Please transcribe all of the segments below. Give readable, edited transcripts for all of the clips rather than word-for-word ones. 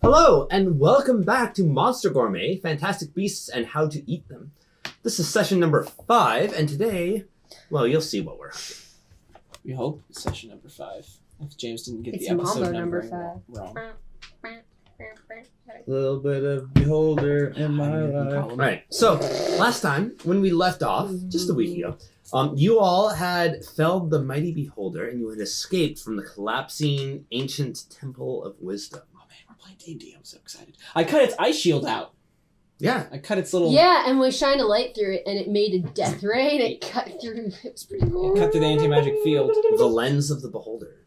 Hello, and welcome back to Monster Gourmet, Fantastic Beasts and How to Eat Them. This is session number 5, and today, well, you'll see what we're up to. We hope it's session number 5. If James didn't get It's the episode number number 5. wrong. A little bit of beholder in my life. Right, so last time, when we left off, just a week ago, you all had felled the mighty beholder and you had escaped from the collapsing ancient temple of wisdom. Oh man, we're playing D&D. I'm so excited. I cut its ice shield out. Yeah. I cut its little... Yeah, and we shined a light through it, and it made a death ray, and it cut through. It was pretty cool. It cut through the anti-magic field. The lens of the beholder.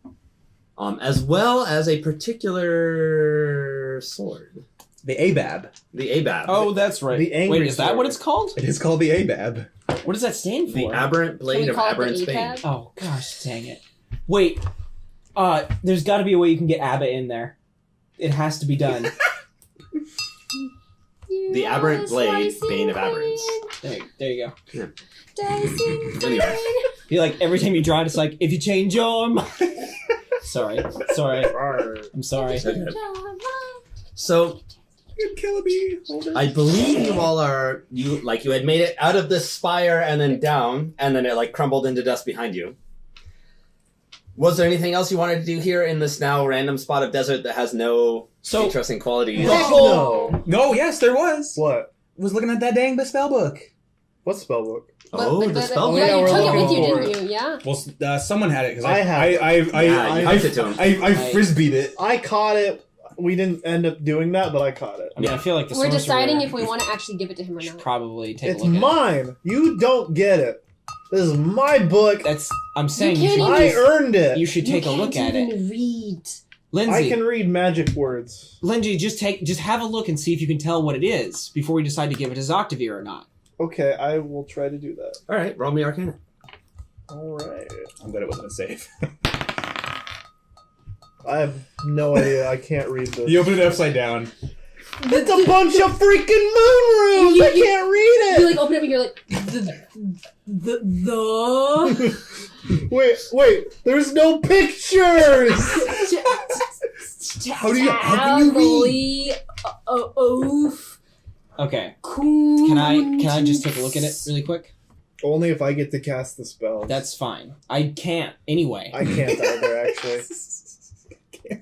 As well as a particular sword. The ABAB. The ABAB. Oh, that's right. The angry Wait, is that sword. what it's called? It is called the ABAB. What does that stand for? The aberrant blade Can we of call it the aberrant Spain. ACAB? Oh, gosh, dang it. Wait. There's got to be a way you can get ABBA in there. It has to be done. The aberrant blade, bane of aberrants. There you go. Dancing Anyway. Queen. Feel like every time you draw it, it's like, if you change your mind... Sorry. I'm sorry. So, Kill me. I believe you all are, you had made it out of the spire and then down, and then it like crumbled into dust behind you. Was there anything else you wanted to do here in this now random spot of desert that has no interesting qualities? No. No, yes, there was. What? Was looking at that dang spell book. What spellbook? Oh, the spell book. Yeah, you we're took it looking with you, for didn't you? Yeah. Well, someone had it because I have it. Yeah, you gifted it to him. I frisbeed it. I caught it. We didn't end up doing that, but I caught it. I mean, I feel like the We're sorcerer deciding if we want to actually give it to him or should not. probably take It's a look at it. mine. You don't get it. This is my book. I'm saying You you should, can't I earned it. you should take a look at it. Read. Lindsey, I can read magic words. Lindsey, just have a look and see if you can tell what it is before we decide to give it to Zoctavir or not. Okay, I will try to do that. All right, roll me Arcana. All right. I'm glad it wasn't a save. I have no idea. I can't read this. You open it upside down. It's a bunch of freaking moon runes. I can't read it. You like open it up and you're like the Wait. There's no pictures. How can you read? Oof. Okay. Can I just take a look at it really quick? Only if I get to cast the spell. That's fine. I can't anyway. I can't either, actually.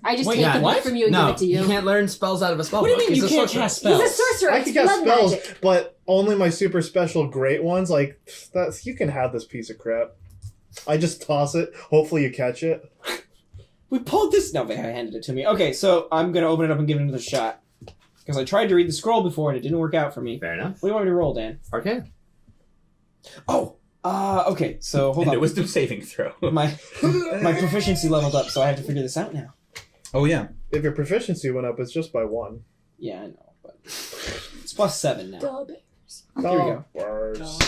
I just Wait, take yeah, the book what? from you and give it to you. You can't learn spells out of a spell What do book. you mean He's you a can't sorcerer. cast spells? He's a sorcerer. I It's can cast blood spells, magic. but only my super special great ones. Like that's you can have this piece of crap. I just toss it. Hopefully you catch it. We pulled this. No, they handed it to me. Okay, so I'm gonna open it up and give it another shot because I tried to read the scroll before and it didn't work out for me. Fair enough. What do you want me to roll, Dan? Arcana. Oh, okay. So hold And on. a wisdom saving throw. My proficiency leveled up, so I have to figure this out now. Oh yeah. If your proficiency went up, it's just by 1. Yeah, I know, but it's +7 now. Duh, Here we go. Bars.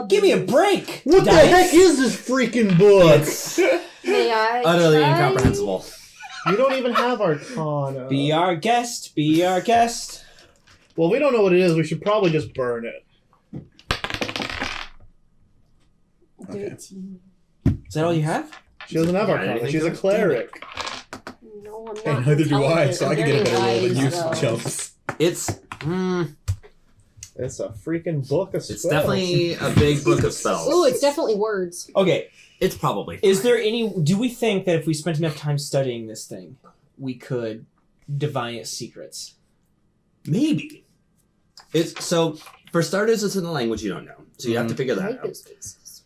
Give me a break. What the Dice. heck is this freaking book? May I Utterly try? incomprehensible. You don't even have Arcana. Be our guest. Be our guest. Well, we don't know what it is. We should probably just burn it. 13. Is that all you have? She doesn't have Yeah, Arcana. anything She's a goes. clearric. No, I'm not. And neither do I, intelligent. so I I'm can get a very better roll than you, wise, though. chumps. It's It's a freaking book of spells. it's definitely a big book of spells. Ooh, it's definitely words. Okay. It's probably. Is there any? Do we think that if we spent enough time studying this thing, we could divine its secrets? Maybe. It's so for starters, it's in a language you don't know, so you have to figure I that like out. those faces.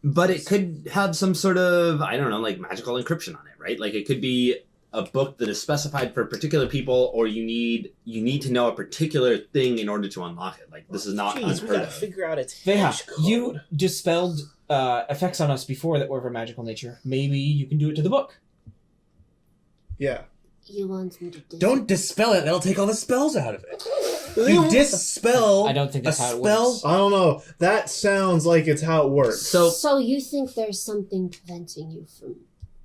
But it could have some sort of, I don't know, like magical encryption on it, right? Like it could be a book that is specified for particular people, or you need to know a particular thing in order to unlock it. Like this is not unheard of. figure out its Vehya, you dispelled effects on us before that were of a magical nature. Maybe you can do it to the book. Yeah. You want me to do Don't dispel it. That'll take all the spells out of it. You dispel I don't think that's a how it spell. works. I don't know. That sounds like it's how it works. So you think there's something preventing you from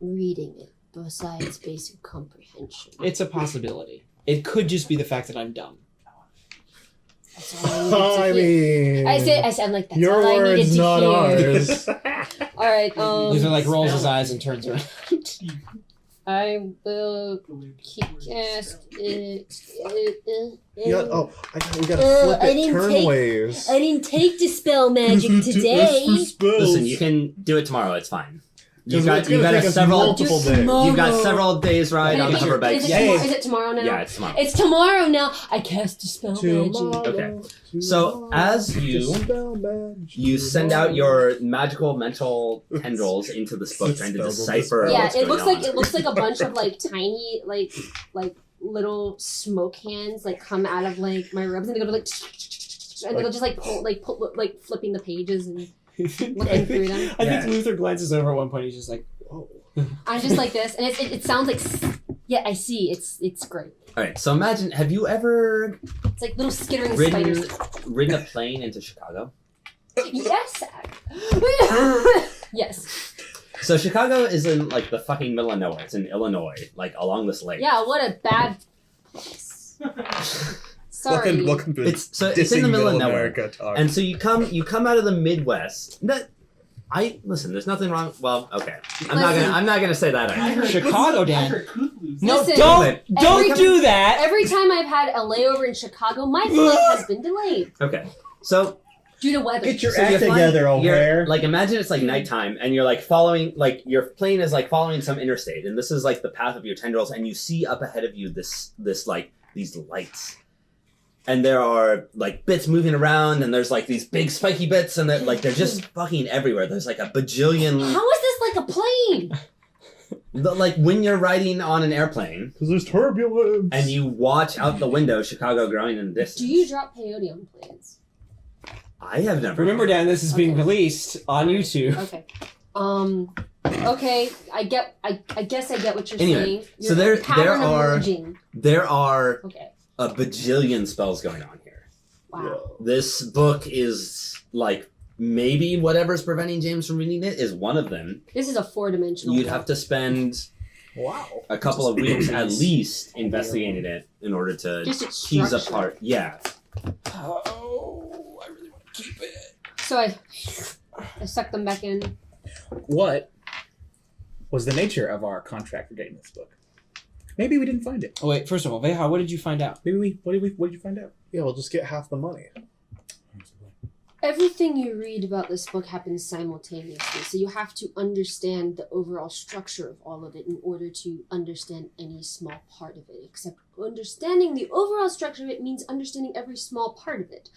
reading it besides basic comprehension? It's a possibility. It could just be the fact that I'm dumb. That's all I I needed to hear. mean, I said like that's your all I needed words, to not hear. ours. All right. Luther like rolls his eyes and turns around. I will cast it. We gotta flip it turnways. I didn't take Dispel Magic today. Listen, you can do it tomorrow. It's fine. You've got It's gonna a take us several multiple days. You've got several days ride on the hover bike. Is it tomorrow now? Yeah, it's tomorrow. It's tomorrow now. I cast Dispel Magic. Okay. So as you send out your magical mental tendrils into this book, trying to decipher. Yeah, what's it going looks on. like a bunch of like tiny like little smoke hands like come out of like my robes and they go to like and they'll just like flipping the pages and looking through them. I think Luther glances over at one point. He's just like, "Whoa." I'm just like this, and it sounds like I see. It's great. All right. So imagine, have you ever It's like little skittering spiders. ridden a plane into Chicago? Yes. Yes. So Chicago is in like the fucking middle of nowhere. It's in Illinois, like along this lake. Yeah. What a bad place. Sorry. Welcome to It's in the middle of nowhere. America talk. And so you come out of the Midwest. Listen. There's nothing wrong. Well, okay. I'm not gonna say that. Either. Chicago, Dan. No, Listen, don't do that. Every time I've had a layover in Chicago, my flight has been delayed Okay. So due to weather. Get your So act you're flying- together, O'Hare. Like imagine it's like nighttime and you're like following, like your plane is like following some interstate and this is like the path of your tendrils and you see up ahead of you this like these lights. And there are like bits moving around and there's like these big spiky bits and they're just fucking everywhere. There's like a bajillion. How is this like a plane? Like when you're riding on an airplane Because there's turbulence. and you watch out the window Chicago growing in the distance. Do you drop peyote on planes? I have never. Remember, Dan, this is being Okay. released on YouTube. Okay. Okay. I guess I get what you're Anyway, saying. so You're there pattern are- emerging. There are Okay. a bajillion spells going on here. Wow. This book is like maybe whatever's preventing James from reading it is one of them. This is a 4-dimensional. You'd have to spend a couple of weeks at least investigating it in order to Just its tease structure. apart. Yeah. Oh, I really want to keep it. So I suck them back in. What was the nature of our contract for getting this book? Maybe we didn't find it. Oh wait, first of all, Vehya, what did you find out? What did you find out? Yeah, we'll just get half the money. Everything you read about this book happens simultaneously, so you have to understand the overall structure of all of it in order to understand any small part of it. Except understanding the overall structure of it means understanding every small part of it.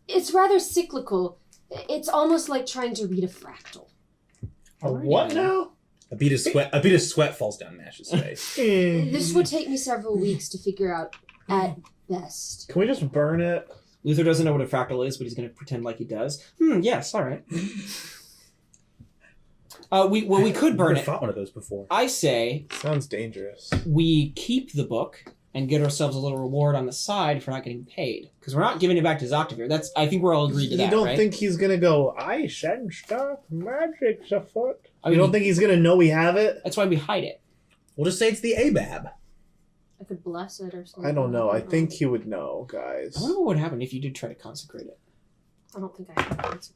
It's rather cyclical. It's almost like trying to read a fractal. What now? A bead of sweat falls down Nash's face. This would take me several weeks to figure out at best. Can we just burn it? Luther doesn't know what a fractal is, but he's going to pretend like he does. Yes, all right. We could burn I've it. fought one of those before. I say Sounds dangerous. we keep the book and get ourselves a little reward on the side for not getting paid. Because we're not giving it back to Zoctavir. I think we're all agreed to You that, don't right? think he's gonna go, I sense dark magic's afoot? I You mean, don't think he's gonna know we have it? that's why we hide it. We'll just say it's the ABAB. I could bless it or something. I don't know. I think he would know, guys. I wonder what would happen if you did try to consecrate it. I don't think I have it.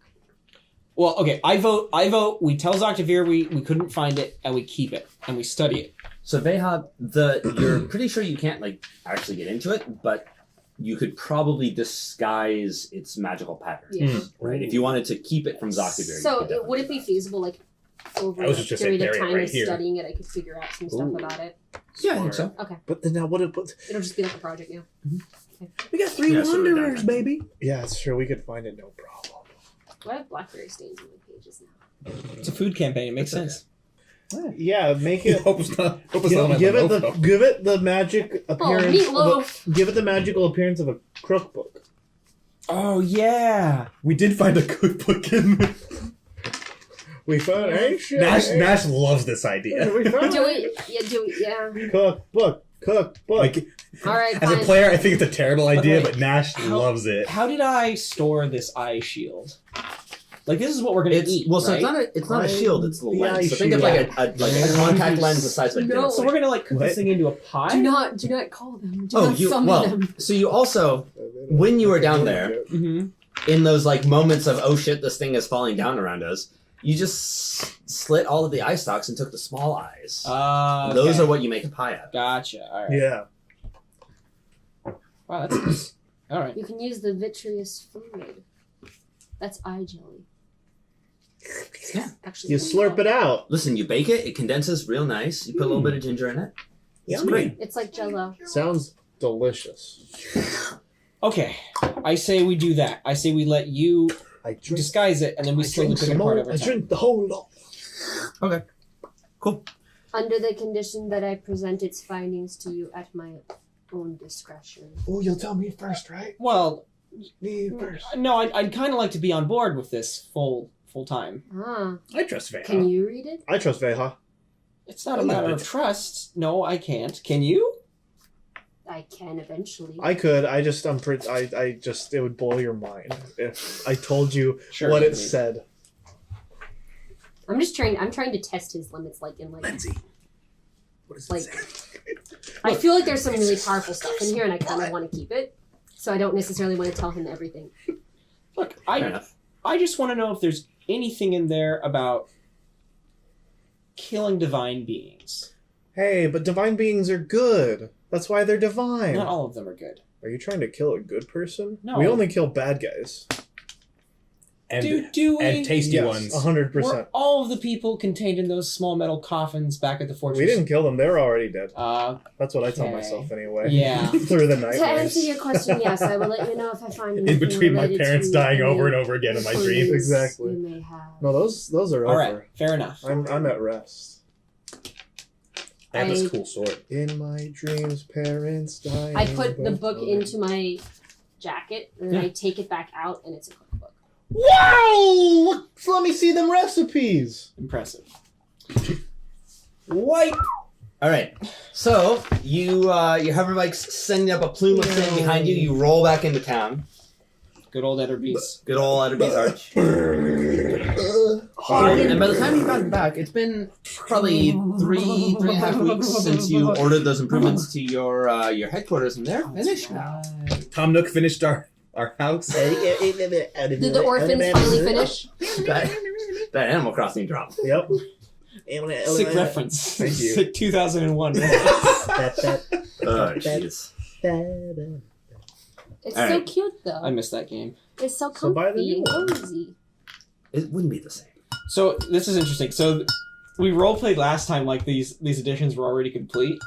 Well, okay, I vote. We tell Zoctavir we couldn't find it, and we keep it, and we study it. So Vehya, you're pretty sure you can't like actually get into it, but you could probably disguise its magical patterns. Yeah. Right. If you wanted to keep it from Zoctavir. So would it be feasible, like over I was a just gonna say period of bury it time right of here. studying it, I could figure out some stuff Ooh. about it? Yeah, I think so. Okay, But then now what? it'll just be like a project, yeah. We got 3 Yeah, so we're wanderers, done. baby. Yeah, it's true. We could find it, no problem. Do I have blackberry stains on my pages now? It's a food campaign. It makes sense. Yeah, make it. Hope it's not Give it the magic appearance. meatloaf. Give it the magical appearance of a cookbook. Oh yeah. We did find a cookbook in. We found ancient. Nash loves this idea. We found Do it, yeah. cookbook. Like, All right, as a fine. player, I think it's a terrible idea, wait, but Nash loves it. How did I store this eye shield? Like this is what we're gonna eat. So right? it's not a shield, it's the The lens. eye So think of shield. like a contact lens the size of a No. dinner So plate. we're gonna like cook What? this thing into a pie. Do not call them. Do not summon them. So you also, when you were down there, Mm-hmm. in those like moments of oh shit, this thing is falling down around us, You just slit all of the eye stalks and took the small eyes. Okay. Those are what you make a pie out of. Gotcha. All right. Yeah. Wow, that's nice. All right. You can use the vitreous fluid. That's eye jelly. Yeah. Actually, You slurp it out. Listen, you bake it, it condenses real nice. You put a little bit of ginger in it. It's Yummy. great. It's like Jello. Sounds delicious. Okay. I say we do that. I say we let you I drink. disguise it, and then we slowly pick it apart over I time. drink the whole lot. Okay. Cool. Under the condition that I present its findings to you at my own discretion. Oh, you'll tell me first, right? Well, Me first. no, I'd kind of like to be on board with this full time. Ah, I trust Vehya. can you read it? I trust Vehya. It's not A a little matter bit. of trust. No, I can't. Can you? I can eventually. I could. I just. I'm. I just. It would blow your mind if I told you Sure. what it said. I'm just trying. I'm trying to test his limits, like in like. Lindsey. What does Like- it say? I feel like there's some really powerful stuff in here, and I kind of want to keep it. So I don't necessarily want to tell him everything. Look, Fair I enough. just want to know if there's anything in there about killing divine beings. Hey, but divine beings are good. That's why they're divine. Not all of them are good. Are you trying to kill a good person? No. We only kill bad guys. And, Do we? and tasty Yes, ones. 100%. Were all of the people contained in those small metal coffins back at the fortress? We didn't kill them. They were already dead. That's what I tell Okay. myself anyway. Yeah. Through the To answer nightmares. your question, yes, I will let you know if I find In anything between my related parents to dying any over and over again in my clues dreams. Exactly. You may have. No, those are All over. right, fair enough. I'm at rest. I have this I- cool sword. In my dreams, parents dying. I put the book before. into my jacket, and then I take it back out, and it's a cookbook. Wow! Look, let me see them recipes. Impressive. White. All right. So you your hoverbike's sending up a plume of flame behind you. You roll back into town. Good old Etterbees. Good old Etterbees Arch. And by the time you've gotten back, it's been probably three and a half weeks since you ordered those improvements to your headquarters, and they're finished now. Tom Nook finished our house. Did the orphans finally finish? That Animal Crossing drop. Yep. Sick reference. Thank you. Sick 2001. Oh, jeez. It's All so right. cute, though. I missed that game. It's so So buy the comfy new and one. cozy. It wouldn't be the same. So this is interesting. So we role played last time like these editions were already complete.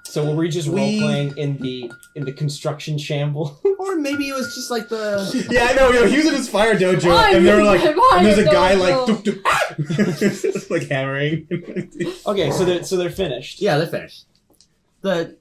So were we just role playing in the construction shamble? Or maybe it was just like the. Yeah, I know. He was in his fire dojo, I and they were knew like, my and there's a fire guy dojo. like, doop, doop, like hammering. Okay, so they're finished. Yeah, they're finished. The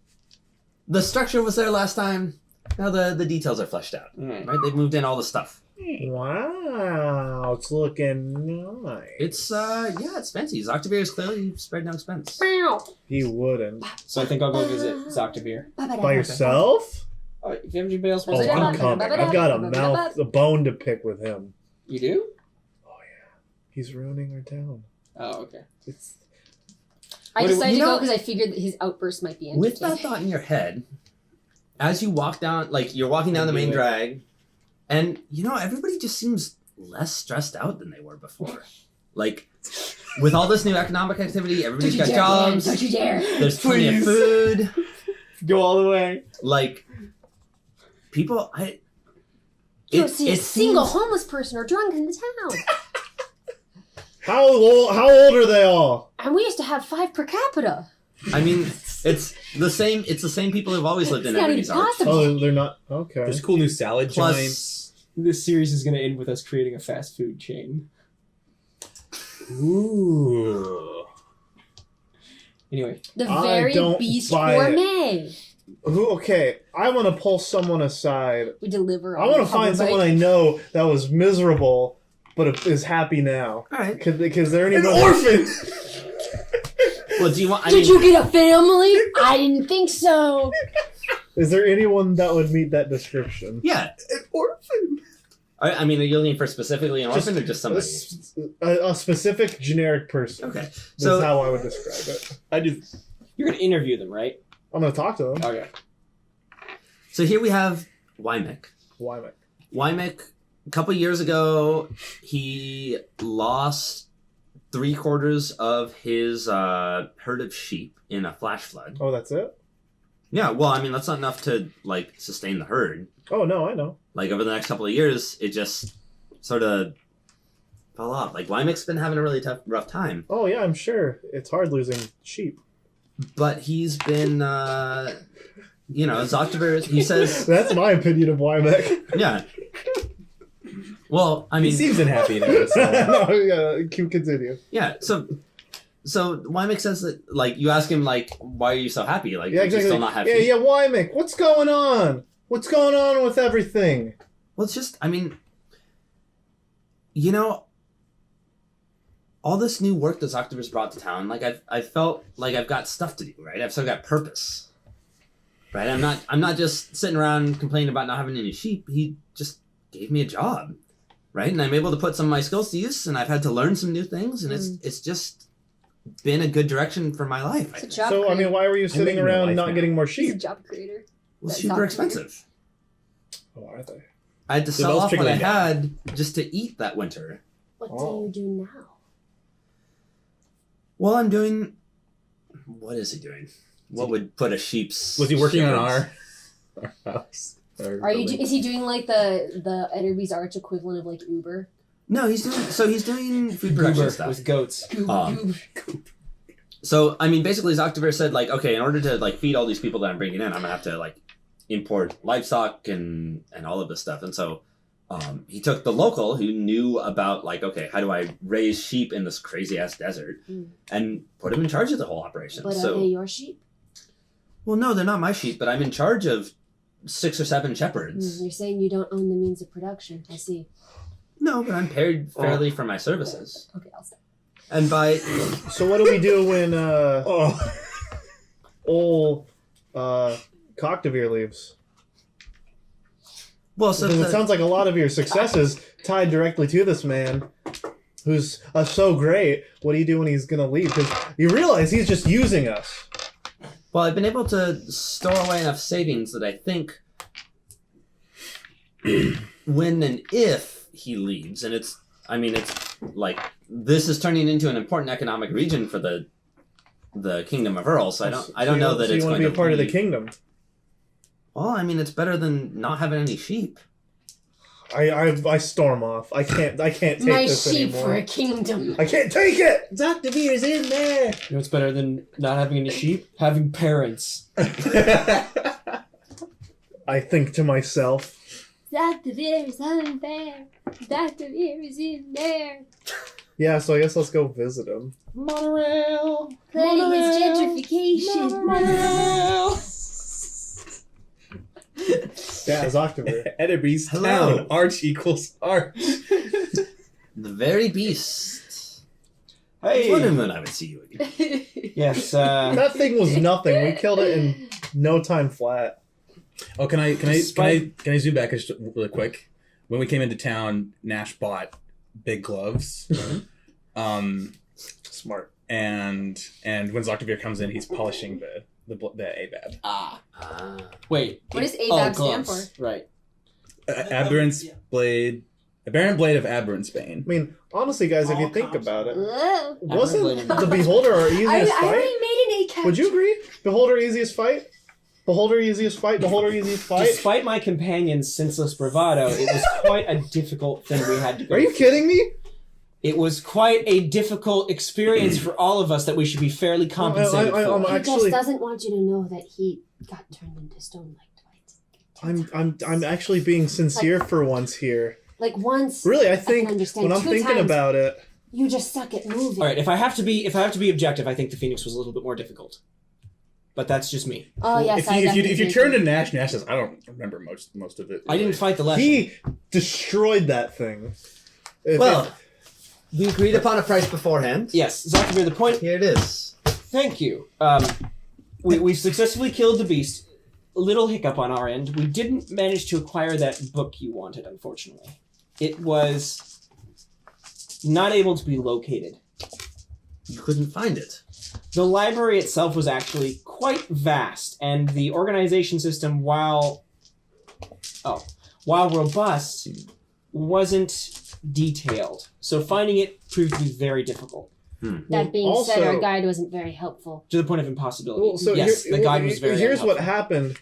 structure was there last time. Now the details are fleshed out. Alright. Right? They've moved in all the stuff. Wow, it's looking nice. It's it's fancy. Octavir is clearly spared no expense. Meow. He wouldn't. So I think I'll go visit Zoctavir. By yourself? Oh, if everybody else Oh, wants to I'm come, coming. I've got a bone to pick with him. you do? Oh yeah, he's ruining our town. Oh, okay. It's I What do- decided you to go know- because I figured that his outburst might be With that entertaining. thought in your head, as you walk down, like you're walking down the main drag, and everybody just seems less stressed out than they were before. Like with all this new economic activity, everybody's got jobs. Don't you dare! There's plenty of food. Go all the way. Like people, You don't see a it single seems- homeless person or drunk in the town. how old are they all? And we used to have 5 per capita. I mean, it's the same. It's the same people who've always lived in It's not everybody's even art. possible. Oh, they're not. Okay. There's cool new salad Plus, joints. This series is going to end with us creating a fast food chain. Ooh. Anyway, The I very don't beast buy it. gourmet. Okay, I want to pull someone aside. We deliver. I want to find someone I know that was miserable, but is happy now. all right. Because they're An anybody. orphan! Well, do you want? Did you get a family? I didn't think so. Is there anyone that would meet that description? Yeah. An orphan! I mean, are you looking for specifically an orphan or just somebody? A specific generic person. Okay. That's So how I would describe it. you're going to interview them, right? I'm going to talk to them. Okay. So here we have Wymick. Why, Mike? Wymick, a couple years ago, he lost 3/4 of his herd of sheep in a flash flood. Oh, that's it? Yeah, well, I mean, that's not enough to, like, sustain the herd. Oh, no, I know. Like, over the next couple of years, it just sort of fell off. Like, Wymick's been having a really rough time. Oh, yeah, I'm sure. It's hard losing sheep. But he's been, you know, Zoctavir, he says... That's my opinion of Wymick. Yeah. Well, I mean... He seems unhappy there. So. No, yeah, continue. Yeah, so Wymick says that, like, you ask him, like, why are you so happy? Like, Yeah, you exactly. still not happy? Yeah, Wymick, what's going on? What's going on with everything? Well, it's just, I mean, you know, all this new work that Zoctavir's brought to town, like, I felt like I've got stuff to do, right? I've still got purpose, right? I'm not just sitting around complaining about not having any sheep. He just gave me a job, right? And I'm able to put some of my skills to use, and I've had to learn some new things, and it's just been a good direction for my life. It's a job So, I mean, why were you sitting making my around life not now. getting more He's a sheep? job creator. Well, That's sheep not are expensive. Oh, are they? I had to The sell bell's off what I trickling down. had just to eat that winter. What Oh. do you do now? Well, I'm doing... What is he doing? What would put a sheep's... Was he working on shepherds- our house? Are you? Is he doing like the Etterby's Arch equivalent of like Uber? No, he's doing food production Goober stuff. with goats. So, I mean, basically, Zoctavir said, like, okay, in order to, like, feed all these people that I'm bringing in, I'm gonna have to, like, import livestock and all of this stuff. And so, he took the local who knew about, like, okay, how do I raise sheep in this crazy-ass desert, and put him in charge of the whole operation. But so, are they your sheep? well, no, they're not my sheep, but I'm in charge of 6 or 7 shepherds. You're saying you don't own the means of production. I see. No, but I'm paid fairly for my services. Okay, I'll stop. And by... So what do we do when old Coctavir leaves? Well, so Because it sounds like a lot of your successes tied directly to this man, who's so great. What do you do when he's gonna leave? Because you realize he's just using us. Well, I've been able to store away enough savings that I think when and if he leaves, and it's like this is turning into an important economic region for the Kingdom of Earl. So I don't know that so it's you want going to be a part of the be- kingdom. Well, I mean, it's better than not having any sheep. I storm off. I can't take My this sheep anymore. for a kingdom. I can't take it. Zoctavir's in there! You know what's better than not having any sheep? Having parents. I think to myself. Zoctavir is unfair. Zoctavir is in there. Yeah, so I guess let's go visit him. Monorail! Planning his gentrification. Monorail! Yeah, Zoctavir. Etterby's Hello. town. Arch equals arch. The very beast. I was Hey! wondering when I would see you again. Yes, That thing was nothing. We killed it in no time flat. Oh, can I Despite- zoom back just really quick? When we came into town, Gnash bought big gloves. Smart. and when Zoctavir comes in, he's polishing the ABAB. Ah. wait. What does Oh, ABAB stand gloves. for? Right. Aberrant's blade, aberrant blade of Aberrant's bane. I mean, honestly, guys, if you think about it, Ugh. wasn't the Beholder our I easiest fight? already made an A-cap. Would you agree? Beholder easiest fight? Beholder easiest fight? Beholder easiest fight? Despite my companion's senseless bravado, it was quite a difficult thing we had to go Are you through. kidding me? It was quite a difficult experience for all of us that we should be fairly compensated I'm for. He actually- just doesn't want you to know that he got turned into stone like twice. I'm actually being sincere for once here. Like once. Really, I can think understand. when I'm 2 thinking times, about it, you just suck at moving. All right, if I have to be objective, I think the Phoenix was a little bit more difficult. But that's just me. Oh yes, If you turn to Gnash says, I don't remember most of it. I didn't fight the lesson. he destroyed that thing. Well, we agreed upon a price beforehand. Yes, Zoctavir, the point. Here it is. Thank you. We've successfully killed the beast. A little hiccup on our end. We didn't manage to acquire that book you wanted, unfortunately. It was not able to be located. You couldn't find it. The library itself was actually quite vast, and the organization system, while robust, wasn't detailed. So finding it proved to be very difficult. That being said, also- our guide wasn't very helpful. To the point of impossibility. Well, so yes, here- the guide was very Here's what unhelpful. happened.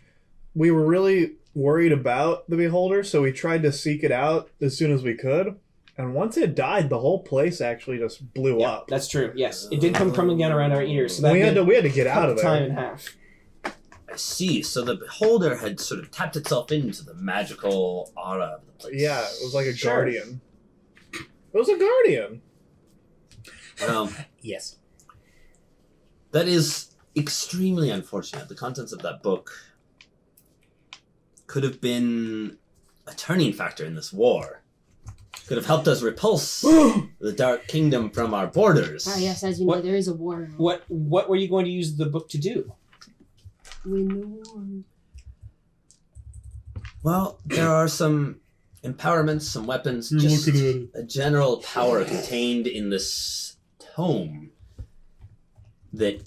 We were really worried about the beholder, so we tried to seek it out as soon as we could. And once it died, the whole place actually just blew Yeah, up. that's true. Yes, it did come crumbling down around our ears. So that We had did to get cut out of the time there. in half. I see. So the beholder had sort of tapped itself into the magical aura of the place. Yeah, it was like a Sure. guardian. It was a guardian. Well, Yes. that is extremely unfortunate. The contents of that book could have been a turning factor in this war. Could have helped us repulse the Dark Kingdom from our borders. Ah, yes, as you know, What- there is a war. What were you going to use the book to do? Win the war. Well, there are some empowerments, some weapons, just a general power contained in this tome that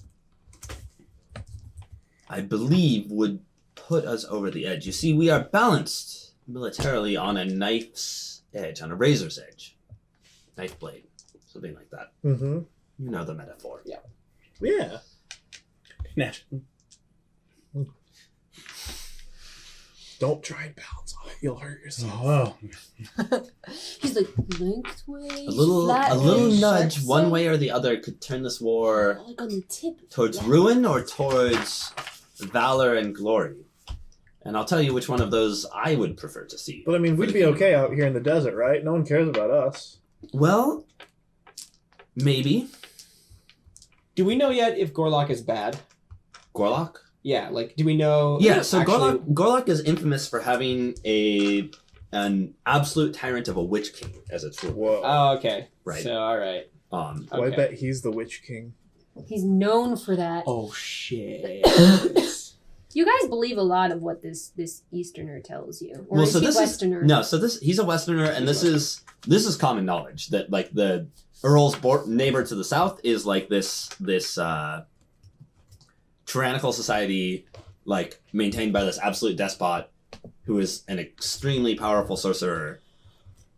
I believe would put us over the edge. You see, we are balanced militarily on a knife's edge, on a razor's edge. Knife blade, something like that. Mm-hmm. You know the metaphor. Yeah. Gnash. Don't try and balance on it. You'll hurt yourself. Oh. He's like lengthways. A little flatways, nudge, sharp one side, way or the other, could turn this war like on the tip. towards Yeah. ruin or towards valor and glory. And I'll tell you which one of those I would prefer to see. But I mean, we'd be okay out here in the desert, right? No one cares about us. Well, maybe. Do we know yet if Gorlock is bad? Gorlock? Yeah, like, do we know? Yeah, so actually- Gorlock is infamous for having an absolute tyrant of a witch king as its ruler. Whoa. Oh, okay. Right. So, all right. Um, Well, I Okay. bet he's the Witch King. He's known for that. Oh shit. You guys believe a lot of what this Easterner tells you, or well, is so he this Westerner? is no. So he's a Westerner, and this is common knowledge that like the Earl's neighbor to the south is like this tyrannical society, like maintained by this absolute despot who is an extremely powerful sorcerer.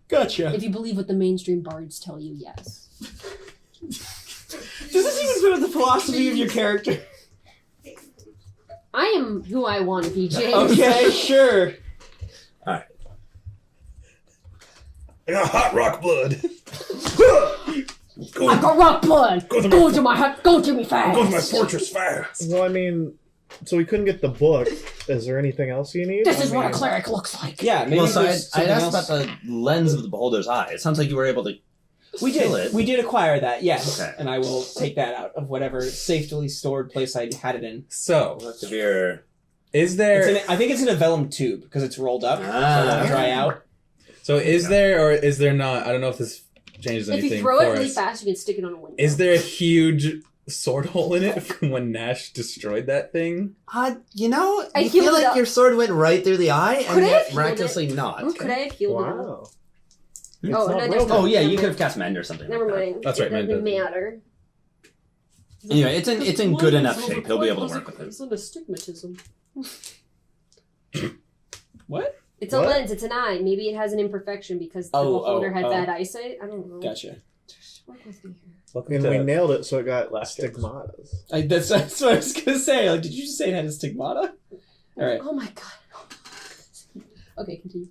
Gotcha. If you believe what the mainstream bards tell you, yes. Does this even fit with the philosophy of your character? I am who I want to be, James. Okay, sure. I got hot rock blood. I got rock blood. Go to Go to my hut. Go to me fast. fortress fast. Well, I mean, so we couldn't get the book. Is there anything else you need? This is I what a mean, clerik looks like. Yeah, maybe Well, so there's I'd something asked else. about the lens of the beholder's eye. It sounds like you were able to. We Steal did. it. We did acquire that, yes. Okay. And I will take that out of whatever safely stored place I had it in. So, Look of your. is there I think it's in a vellum tube because it's rolled up, so it Ah. won't dry out. there or is there not? I don't know if this changes If anything you throw for it really us. fast, you can stick it on a window. Is there a huge sword hole in it from when Gnash destroyed that thing? You know, I you healed feel it like up. your sword went right through the eye, Could and I have yet healed miraculously not. Oh, could I have healed it up? Wow. Oh, not no, there's broken. no- Oh yeah, you could have cast mend or something. Never like that. mind. That's right, It mend doesn't doesn't- matter. Anyway, it's in good enough shape. He'll be able to work with it. It's not astigmatism. What? It's a What? lens. It's an eye. Maybe it has an imperfection because the Oh, beholder had oh. bad eyesight. I don't know. Gotcha. Just work with me here. Welcome And to we nailed it, so it got Last year. stigmatas. That's what I was gonna say. Like, did you just say it had a stigmata? All right. Oh my god. Okay, continue.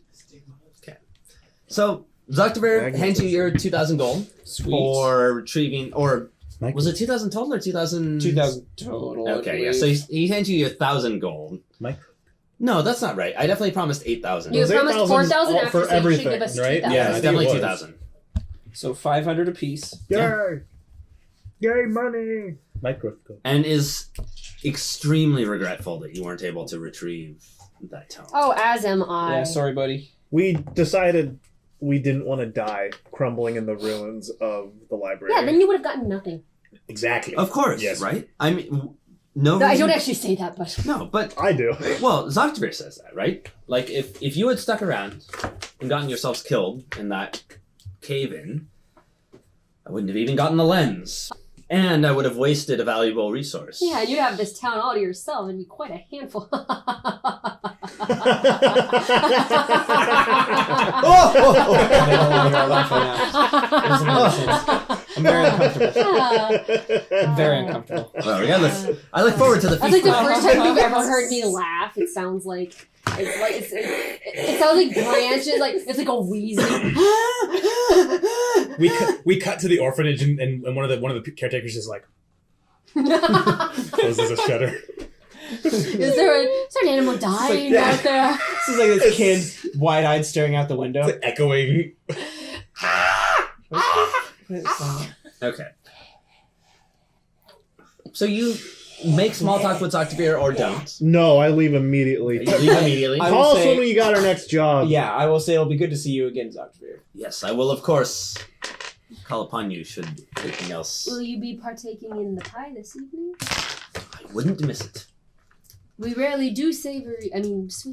So Zoctavir Magnetism. hands you your 2,000 gold Sweet. for retrieving, or Mike. was it 2,000 total or 2,000? 2,000 total. I Okay, yeah. believe. So he hands you your 1,000 gold. Mike. No, that's not right. I definitely promised 8,000. It You was promised 8,000 4,000 all after, for so you should everything, give us right? 2,000. Yeah, I it's think definitely it was. 2,000. So 500 apiece. Yay! Yay, money! Microscope. And is extremely regretful that you weren't able to retrieve that tome. Oh, as am I. Yeah, sorry, buddy. We decided we didn't want to die crumbling in the ruins of the library. Yeah, then you would have gotten nothing. Exactly. Of course, Yes. right? I mean, no I reason- don't actually say that, but No, but I do. well, Zoctavir says that, right? Like, if you had stuck around and gotten yourselves killed in that cave-in, I wouldn't have even gotten the lens. And I would have wasted a valuable resource. Yeah, you'd have this town all to yourself. It'd be quite a handful. They no longer are laughing now. It doesn't make sense. I'm very uncomfortable. I'm very uncomfortable. Well, regardless, I look forward to the That's like feast. the first time you've ever heard me laugh. It sounds like it sounds like branches, like it's like a wheezing. We cut to the orphanage and one of the caretakers is like closes a shutter. Is there an animal dying out there? This is like this kid, wide-eyed, staring out the window. It's like echoing. Okay. So you make small talk with Octavir or don't. No, I leave immediately. You leave immediately. I- Call us say- when you got our next job. Yeah, I will say it'll be good to see you again, Octavir. Yes, I will, of course, call upon you should anything else. Will you be partaking in the pie this evening? I wouldn't miss it. We rarely do sweet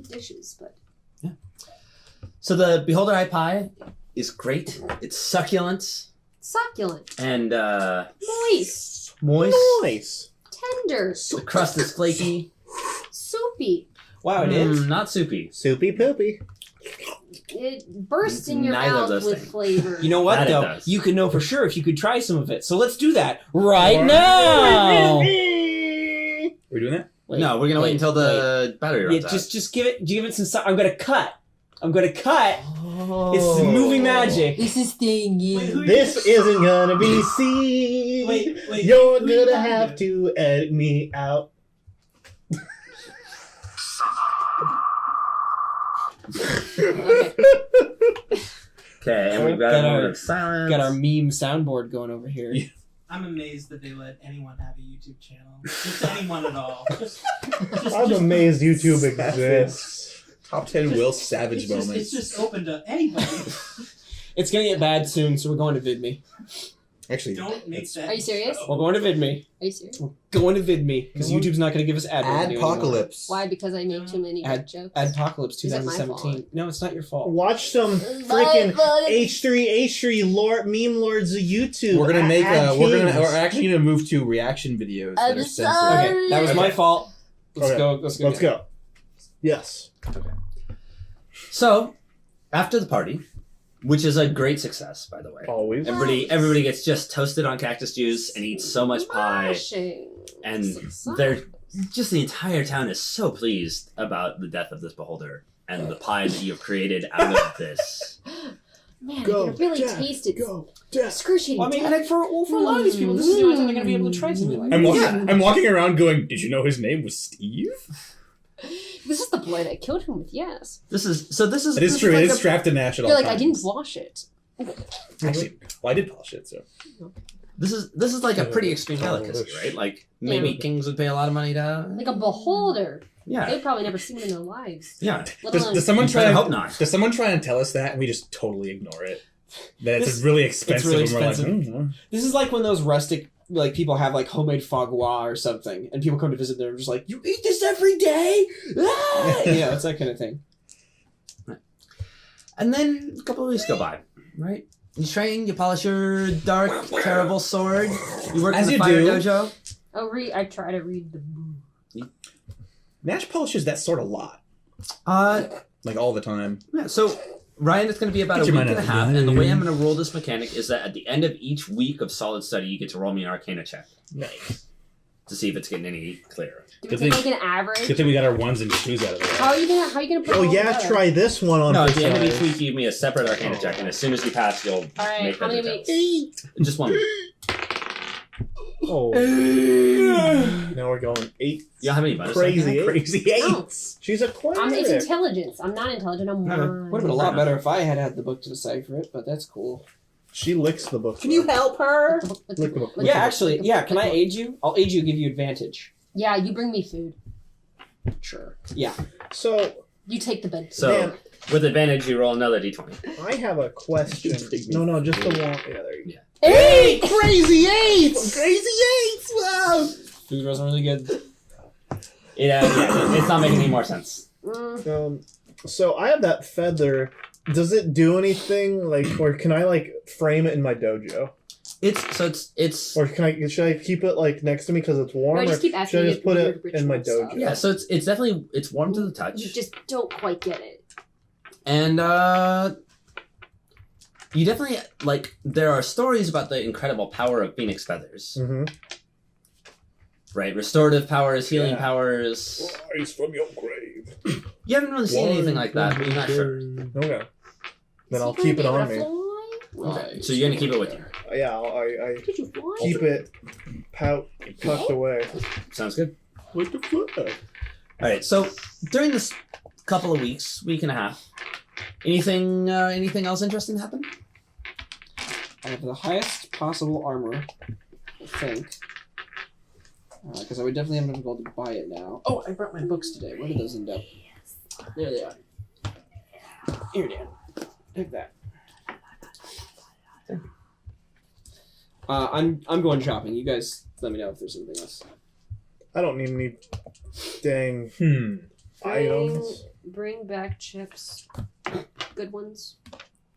dishes, but So the Beholder Eye Pie is great. It's succulent succulent, and moist, moist. Nice. tender, The crust is flaky. soupy. Wow, it is. Not soupy. Soupy poopy. It bursts in your Neither of mouth those with things. flavor. You know what, That it though? does. You can know for sure if you could try some of it. So let's do that right now. We're doing that? Wait, No, we're gonna wait until the battery Yeah, runs out. just give it some. I'm gonna cut. Oh. It's moving magic. This is staying in. This isn't gonna be seen. Wait. You're who are you gonna talking have to edit me out. Okay, and we've got a moment of silence. Got our meme soundboard going over here. Yeah. I'm amazed that they let anyone have a YouTube channel. Just anyone at all. I'm amazed YouTube exists. Top 10 Will Savage It's moments. just open to anybody. It's gonna get bad soon, so we're going to VidMe. Actually, Don't make that. Are you serious? We're going to VidMe. Are you serious? We're going to VidMe because YouTube's not gonna give us ad revenue anymore. Adpocalypse. Why? Because I make too many Ad- jokes. Adpocalypse Is it my 2017. No, it's not your fault. Watch some freaking H3 Lord meme lords of YouTube. We're gonna make. Ad We're kings. actually gonna move to reaction videos that I'm are censored. sorry. Okay, that was my fault. Let's Okay. go. Let's go. Let's go. Yes. So, after the party, which is a great success, by the way. Always. Everybody gets just toasted on cactus juice and eats so much pie, Mashing. and Success. they're just the entire town is so pleased about the death of this beholder and the pie that you've created out of this. Man, Go, I can really Jack, taste it. Go. Death. Excruciating. Well, I mean, taste. like for a lot of these people, this is the only time they're gonna be able to try something like this. I'm walking around going, did you know his name was Steve? This is the blood I killed him with. Yes. This is It is true. like It is a- strapped to Gnash at all You're like, times. I didn't wash it. Actually, well, I did polish it, so. This is like a pretty extreme delicacy, right? Like maybe kings would pay a lot of money to. Like a beholder. Yeah, They've probably never seen it in their lives. yeah. Let Does, alone- does someone I try? hope not. Does someone try and tell us that, and we just totally ignore it? That it's This- really expensive. really and we're expensive. like, This is like when those rustic like people have like homemade foie gras or something, and people come to visit them and just like, you eat this every day. Ah! You know, it's that kind of thing. And then a couple of weeks go by, right? You train, you polish your dark, terrible sword. You work As in the you fire do. dojo. I try to read the book. Gnash polishes that sword a lot, Uh, like all the time. yeah, so Ryan, it's going to be about Get a your week mind and a out of half, the and the way game. I'm going to roll this mechanic is that at the end of each week of solid study, you get to roll me an Arcana check Nice. to see if it's getting any clearer. Do we Good take thing- like an average? Good thing we got our ones and twos out of the way. How are you gonna put Oh it all yeah, together? try this one on. No, for at the end of each size. week, you give me a separate Arcana check, and as soon as you pass, you'll All right, make how the many details. weeks? Just one week. Oh. Now we're going 8. You how many bonus? Crazy. Crazy No. eights. She's a I'm it's cleric. intelligence. I'm not intelligent. I'm No, wise. Would have been a lot better if I had the book to decipher it, but that's cool. She licks the book. help her? Look Look at the book. Yeah, actually, yeah. Can I aid you? I'll aid you. Give you advantage. Yeah, you bring me food. Sure. Yeah. So You take the bed. So, Man. with advantage, you roll another d20. I have a question. No, just the one. Yeah, there you go. 8! Crazy 8s. Crazy 8s! Wow! Food wasn't really good. Yeah, it's not making any more sense. So I have that feather. Does it do anything like, or can I like frame it in my dojo? it's Or should I keep it like next to me because it's warm? No, I just or keep asking should I you just put weird it in my ritual dojo? stuff. yeah. So it's definitely warm to the touch, You just don't quite get it. and you definitely there are stories about the incredible power of phoenix feathers, Mm-hmm. right? Restorative powers, healing Yeah. powers. Rise from your grave. You haven't really seen anything like that, but you're not sure. Okay. Then I'll Is he keep it gonna on be me. able to fly? Okay, so you're gonna keep it with you. Yeah, I Could you fly? keep it tucked away. Sounds good. Like the flag. All right. So during this couple of weeks, week and a half, anything else interesting happen? I have the highest possible armor, I think. Because I would definitely have enough gold to buy it now. Oh, I brought my books today. Where did those end up? There they are. Here, Dan. Take that. I'm going shopping. You guys let me know if there's anything else. I don't need any dang items. Bring back chips. Good ones.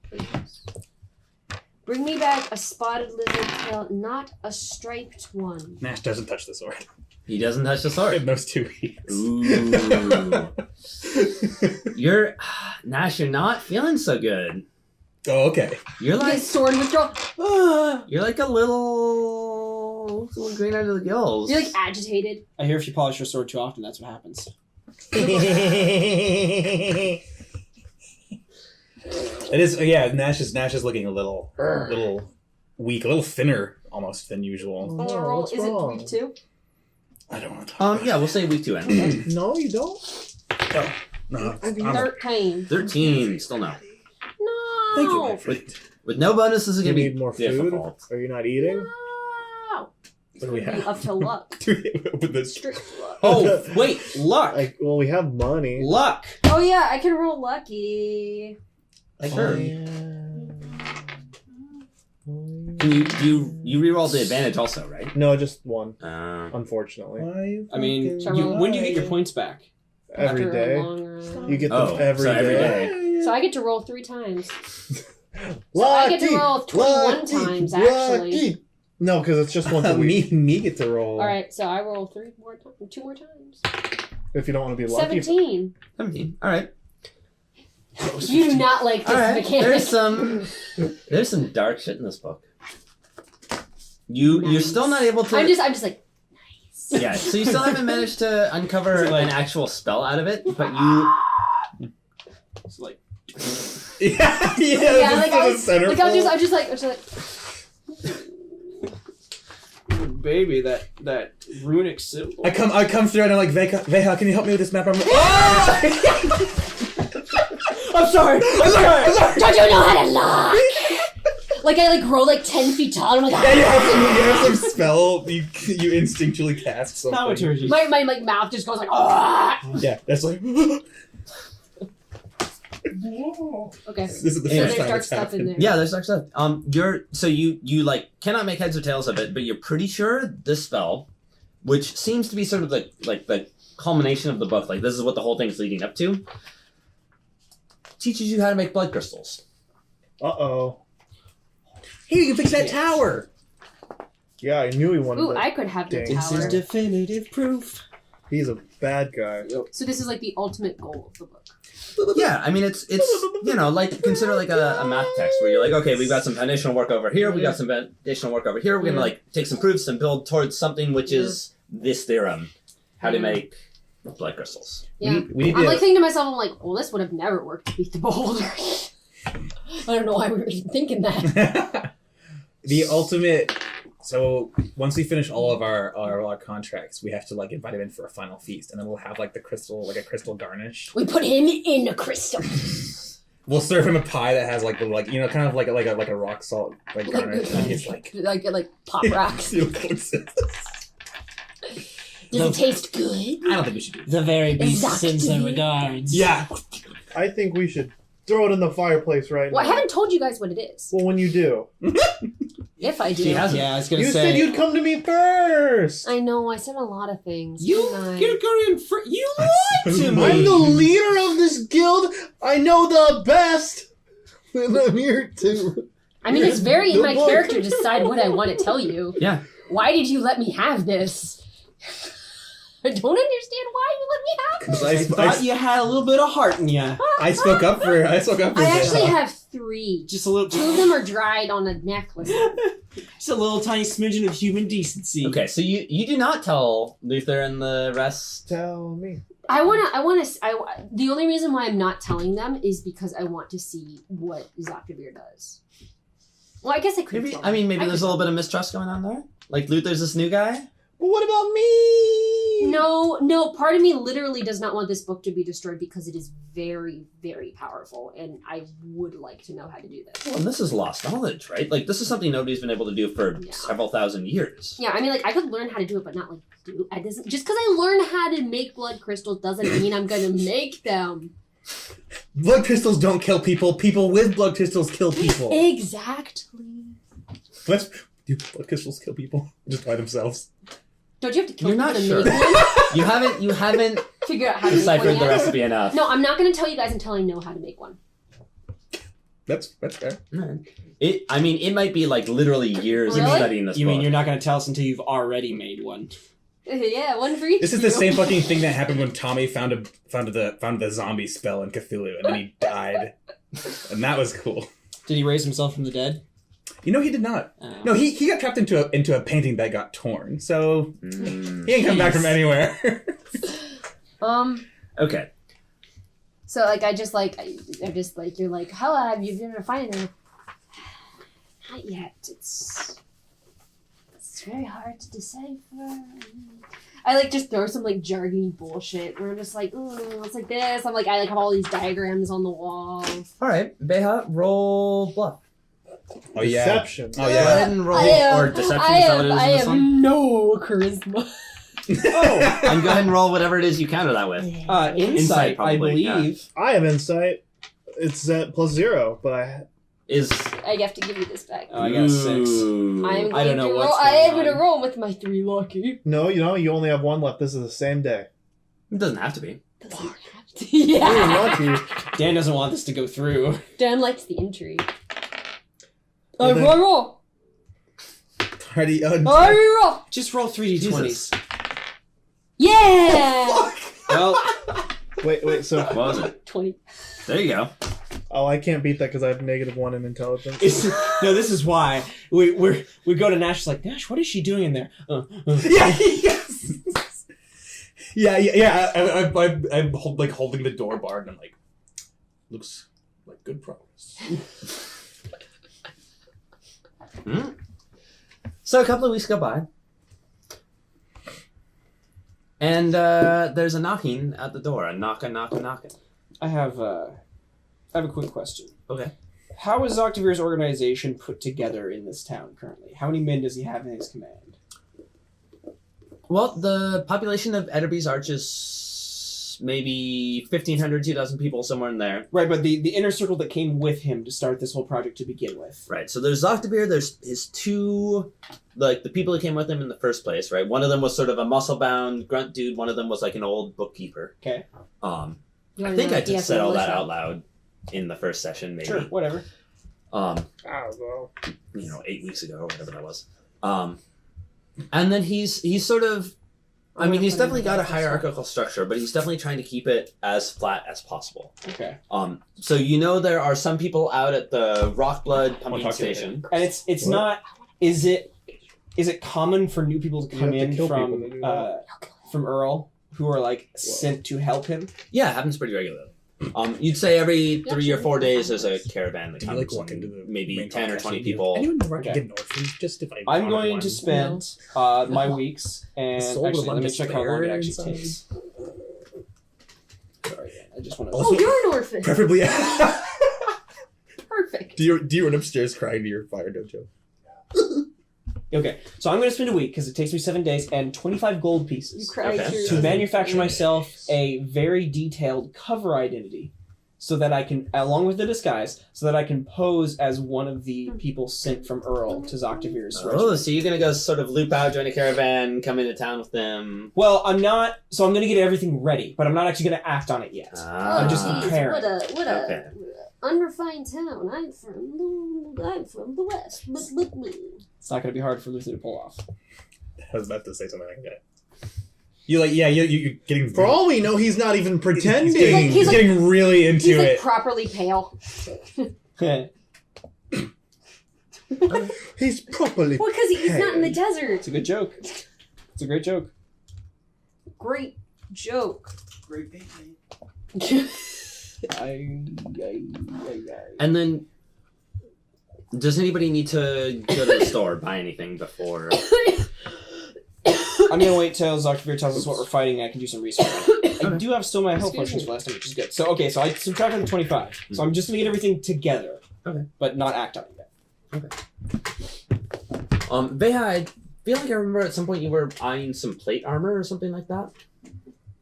Please. Bring me back a spotted lizard tail, not a striped one. Gnash doesn't touch the sword. He doesn't touch the In sword. those 2 weeks. Ooh. You're Gnash. You're not feeling so good. Oh, okay. You're Get like sword withdrawal. you're like a little green under the gills. You're like agitated. I hear if you polish your sword too often, that's what happens. It is, yeah. Gnash is looking a little weak, a little thinner almost than usual. Oh, No, what's is wrong? it week 2? I don't want to talk. Yeah, we'll say week 2 end. No, you don't. No. 13. 13, still no. No. Thank you, my friend. With no bonuses, it's You gonna be need more difficult. food? Are you not eating? No. What do we have? Up to luck. With this. Strict luck. Oh, wait. Luck. Well, we have money. Luck. Oh yeah, I can roll lucky. Sure. You re-roll the advantage also, right? No, just one. Unfortunately. Unfortunately, I mean, Shall I roll? when do you get your points back? every After a day. long run. You get them every day. So I get to roll 3 times. So I get to roll 21 times, actually. Lucky. No, because it's just once a week. me get to roll. All right, so I roll 2 more times. If you don't want to be lucky. 17. 17. All right. You do not like this All right. mechanic. There's some dark shit in this book. You're still not able to. I'm just like, nice. Yeah. So you still haven't managed to uncover an actual spell out of it, but you. It's like, yeah, Yeah, like I was, center like I'm just like, baby, that runic symbol. I come through and I'm like, Vehya, can you help me with this map? I'm like, I'm sorry. don't you know how to lock? Like I roll 10 feet tall. And I'm like, yeah, you have some spell you instinctually cast something. Thaumaturgy. my mouth just goes like, ah. Yeah, that's like. Okay. This is the So Yeah. first there's time dark it's stuff in happened. there. Yeah, there's dark stuff. You cannot make heads or tails of it, but you're pretty sure this spell, which seems to be sort of the culmination of the book, like this is what the whole thing's leading up to, teaches you how to make blood crystals. Uh-oh. Hey, you can fix that tower. Yeah, I knew he wanted Ooh, that. I could have the Dang. tower. definitive proof. He's a bad guy. So this is the ultimate goal of the book. Yeah, I mean it's consider a math text where you're like, okay, we've got some foundational work over here, we got some foundational work over here, we're gonna take some proofs and build towards something which is this theorem, how to make blood crystals. Yeah. We need I'm to. thinking to myself, I'm like, well, this would have never worked to beat the beholder. I don't know why we were even thinking that. The ultimate. So once we finish all of our contracts, we have to invite him in for a final feast, and then we'll have the crystal, a crystal garnish. We put him in a crystal. We'll serve him a pie that has kind of like a rock salt garnish, and he's like Pop rocks. Does it taste good? I don't think we should do that. The very beast sends their regards. Yeah. I think we should throw it in the fireplace right Well, I now. haven't told you guys what it is. Well, when you do. If I do. She hasn't. Yeah, I was gonna You say. said you'd come to me first! I know, I said a lot of things. You didn't I? go in for you lied to me. I'm the leader of this guild! I know the best! And I'm here to I mean, it's very in Good my book. character to decide what I want to tell you. Yeah. Why did you let me have this? I don't understand why you let me have this. I thought you had a little bit of heart in you. I spoke up for. I actually Vehya. have 3. Just a little. 2 of them are dried on a necklace. Just a little tiny smidgen of human decency. Okay, so you do not tell Luther and the rest. Tell me. The only reason why I'm not telling them is because I want to see what Zakavir does. Well, I guess I could. Maybe tell them. maybe I there's could a little bit of mistrust going on there. Like Luther's this new guy. But what about me? No, part of me literally does not want this book to be destroyed because it is very, very powerful, and I would like to know how to do this. Well, and this is lost knowledge, right? Like this is something nobody's been able to do for Yeah. several thousand years. Yeah, I mean, like, I could learn how to do it, but not, like, do it. Doesn't, just because I learn how to make blood crystals doesn't mean I'm gonna make them. Blood crystals don't kill people. People with blood crystals kill people. Exactly. Do blood crystals kill people just by themselves? Don't you have to kill You're people not to sure. make one? You haven't Figure out how to make deciphered one the yet? recipe enough. No, I'm not gonna tell you guys until I know how to make one. That's fair. It might be like literally years of Really? studying this You book. mean you're not going to tell us until you've already made one? Yeah, one for each. This is of the you. same fucking thing that happened when Tommy found the zombie spell in Cthulhu, and then he died, and that was cool. Did he raise himself from the dead? You know, he did not. No, he got trapped into a painting that got torn, so he ain't come back from anywhere. Okay. So, like, I'm just like, you're like, how have you been finding them? Not yet. It's very hard to decipher. I, like, just throw some, like, jargony bullshit where I'm just like, ooh, it's like this. I'm like, I, like, have all these diagrams on the wall. All right, Vehya, roll bluff. Oh yeah. Deception. Oh Go yeah. ahead and roll or deception. Is that what it is I in this have one? no charisma. Oh, And go ahead and roll whatever it is you counter that with. insight, I probably, believe. I have insight. It's at +0, but I I have to give you this back. Oh, I got 6. Ooh. I'm I don't going know to what's roll. I am going going to on. roll with my 3 lucky. no, you only have 1 left. This is the same day. It doesn't have to be. Doesn't have to. Yeah. You're lucky. Dan doesn't want this to go through. Dan likes the intrigue. Well, then- roll. Party. Roll. Just roll 3d20s. Jesus. Yeah. Well, Wait. So, What was it? 20. There you go. oh, I can't beat that because I have -1 in intelligence. no, this is why. We go to Gnash, like, Gnash, what is she doing in there? Yeah. Yes. Yeah. I'm holding the door bar, and I'm like, looks like good progress. So a couple of weeks go by. And there's a knocking at the door. A knocking. I have a quick question. Okay. How is Octavir's organization put together in this town currently? How many men does he have in his command? Well, the population of Etterby's Arch is maybe 1,500, 2,000 people, somewhere in there. Right, but the inner circle that came with him to start this whole project to begin with. Right. So there's Octavir, there's his 2, like, the people who came with him in the first place, right? One of them was sort of a muscle-bound grunt dude. One of them was like an old bookkeeper. Okay. I think I just said all that out loud in the first session, maybe. Sure, whatever. Oh, well. 8 weeks ago or whatever that was. And then he's sort of, I mean, he's definitely got a hierarchical structure, but he's definitely trying to keep it as flat as possible. Okay. So there are some people out at the Rockblood pumping station. And it's What? not. Is it common for new people to You come have to in kill from people to do that. from Earl who are like sent to help him? Yeah, it happens pretty regularly. You'd say every 3 or 4 days there's a caravan that Can you comes. walk into the maybe main 10 or podcast 20 and do- people. Anyone know where I Okay. can get an orphan? Just if I I'm wanted going one. to spend my weeks and Soul with a actually let bunch me of check how long it spare actually inside. takes. Sorry, I just want to. Also- Oh, you're an orphan. Preferably. Perfect. do you run upstairs crying to your fire dojo? Okay, so I'm going to spend a week because it takes me 7 days and 25 gold You pieces cry Okay. to to manufacture myself a very detailed cover identity, so that I can, along with the disguise, so that I can pose as one of the people sent from Earl to Zoctavir's Oh, regiment. so you're going to go sort of loop out, join a caravan, come into town with them. Well, I'm not. So I'm going to get everything ready, but I'm not actually going to act on it yet. Ah. I'm just geez, preparing. What a. Okay. unrefined town. I'm from the west. It's not going to be hard for Luther to pull off. I was about to say something like that. You're getting... For all we know, he's not even pretending. He's getting really into he's it. properly pale. He's properly Well, because he's not in the desert. It's a good joke. It's a great joke. Great joke. Great painting. And then, does anybody need to go to the store, buy anything before? I'm gonna wait till Dr. Beer tells us what we're fighting and I can do some research. I do have still my health potions for last time, which is good. So I subtracted the 25. So I'm just gonna get everything together. Okay. But not act on it yet. Vehya, I feel like I remember at some point you were eyeing some plate armor or something like that.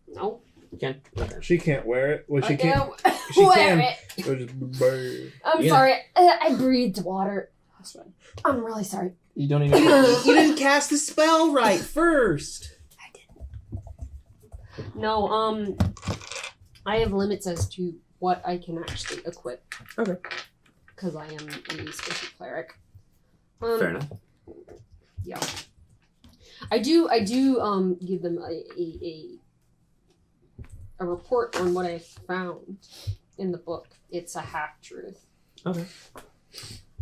No. You can't? Okay. She can't wear it. Well, she can't. She She wear can. it. It'll just burn. I'm Yeah. sorry. I breathed water. That's fine. I'm really sorry. You don't even. You didn't cast the spell right first. No, I have limits as to what I can actually equip. Okay. Because I am a special cleric. Fair enough. Yeah. I do give them a report on what I found in the book. It's a half truth. Okay.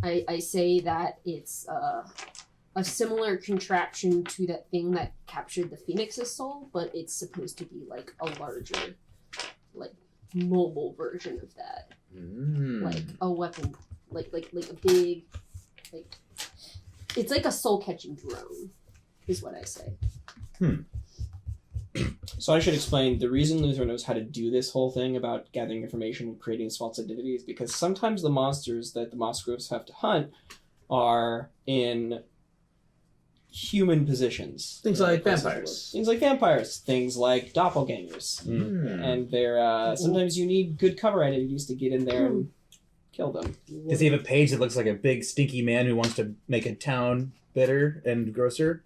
I say that it's a similar contraption to that thing that captured the Phoenix's soul, but it's supposed to be like a larger, like mobile version of that. Like a weapon, like a big, like it's like a soul catching drone, is what I say. So I should explain the reason Luther knows how to do this whole thing about gathering information and creating this false identity is because sometimes the monsters that the Mossgroves have to hunt are in human positions. Things like vampires. Things like vampires. Things like doppelgangers. And they're sometimes you need good cover identities to get in there and kill them. Does he have a page that looks like a big stinky man who wants to make a town better and grosser?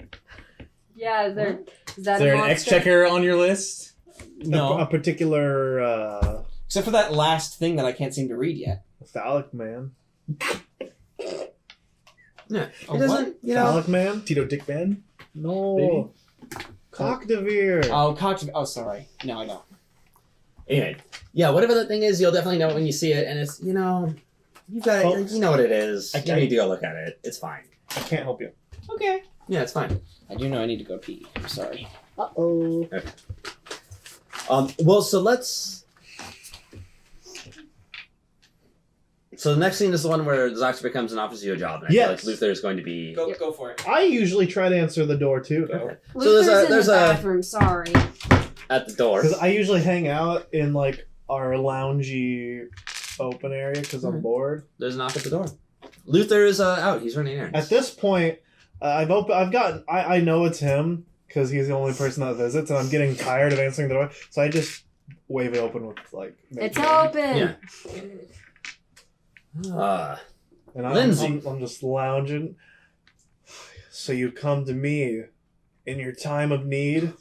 Yeah, is that Is there a an monster? exchequer on your list? No. A particular Except for that last thing that I can't seem to read yet. phallic man. Yeah. Oh, It doesn't, you know. Phallic man? Tito Dick Man? No. Cockdevere. Oh, oh, sorry. No, I know. Anyway, yeah, whatever that thing is, you'll definitely know it when you see it, and it's, you know, you got it. You know what it is. You need to go look at it. It's fine. I can't help you. Okay. Yeah, it's fine. I do know I need to go pee. I'm sorry. Uh-oh. Well, so let's. So the next scene is the one where Zoxer becomes and offers you a job, and I feel like Yes. Luther is going to be Go for it. I usually try to answer the door too, though. Okay. So Luther's there's in the a bathroom. Sorry. at the door. Because I usually hang out in like our loungy open area because I'm bored. There's a knock at the door. Luther is out. He's running errands. At this point, I know it's him because he's the only person that visits, and I'm getting tired of answering the door, so I just wave it open with like. It's open. Yeah. And Lindsey. I'm just lounging. So you come to me in your time of need.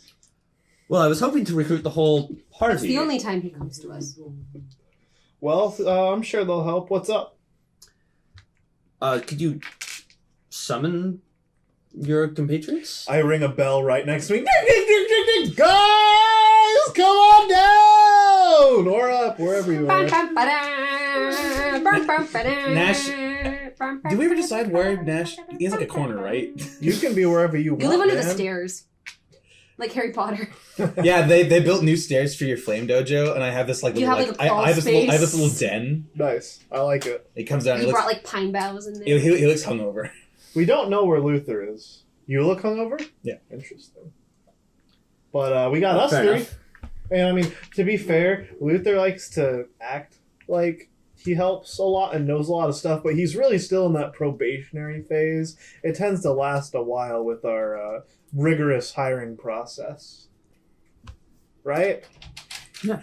Well, I was hoping to recruit the whole party. That's the only time he comes to us. Well, I'm sure they'll help. What's up? Could you summon your compatriots? I ring a bell right next to me. Guys, come on down or up, wherever you are. Nash, did we ever decide where Nash... He has like a corner, right? You can be wherever you want. You live under the man. stairs. Like Harry Potter. Yeah, they built new stairs for your flame dojo, and I have this like You little, have, like, like, a crawl I have this little, I have this space. little den. Nice. I like it. He comes down. You He brought looks, like pine boughs in there. he looks hungover. We don't know where Luther is. You look hungover? Yeah. Interesting. But we got us Fair three. enough. And I mean, to be fair, Luther likes to act like he helps a lot and knows a lot of stuff, but he's really still in that probationary phase. It tends to last a while with our rigorous hiring process. Right? Yeah,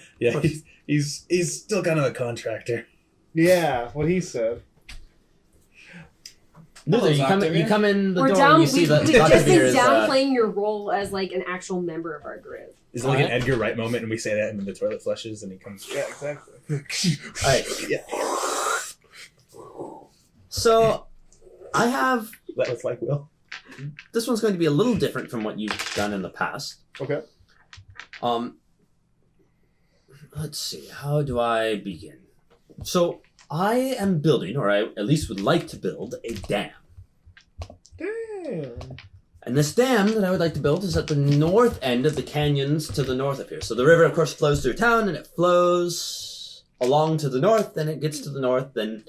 he's still kind of a contractor. Yeah, what he said. Luther, you come in the We're door down. and you see We've that just Dr. Beer been is downplaying your role as like an actual member of our group. Is it like an Edgar Wright moment, and we say that, and then the toilet flushes, and he comes. Yeah, exactly. Alright. Yeah. So, I have... That was like Will. This one's going to be a little different from what you've done in the past. Okay. Let's see. How do I begin? So, I am building, or I at least would like to build, a dam. Damn. And this dam that I would like to build is at the north end of the canyons to the north of here. So the river, of course, flows through town, and it flows along to the north, then it gets to the north. Then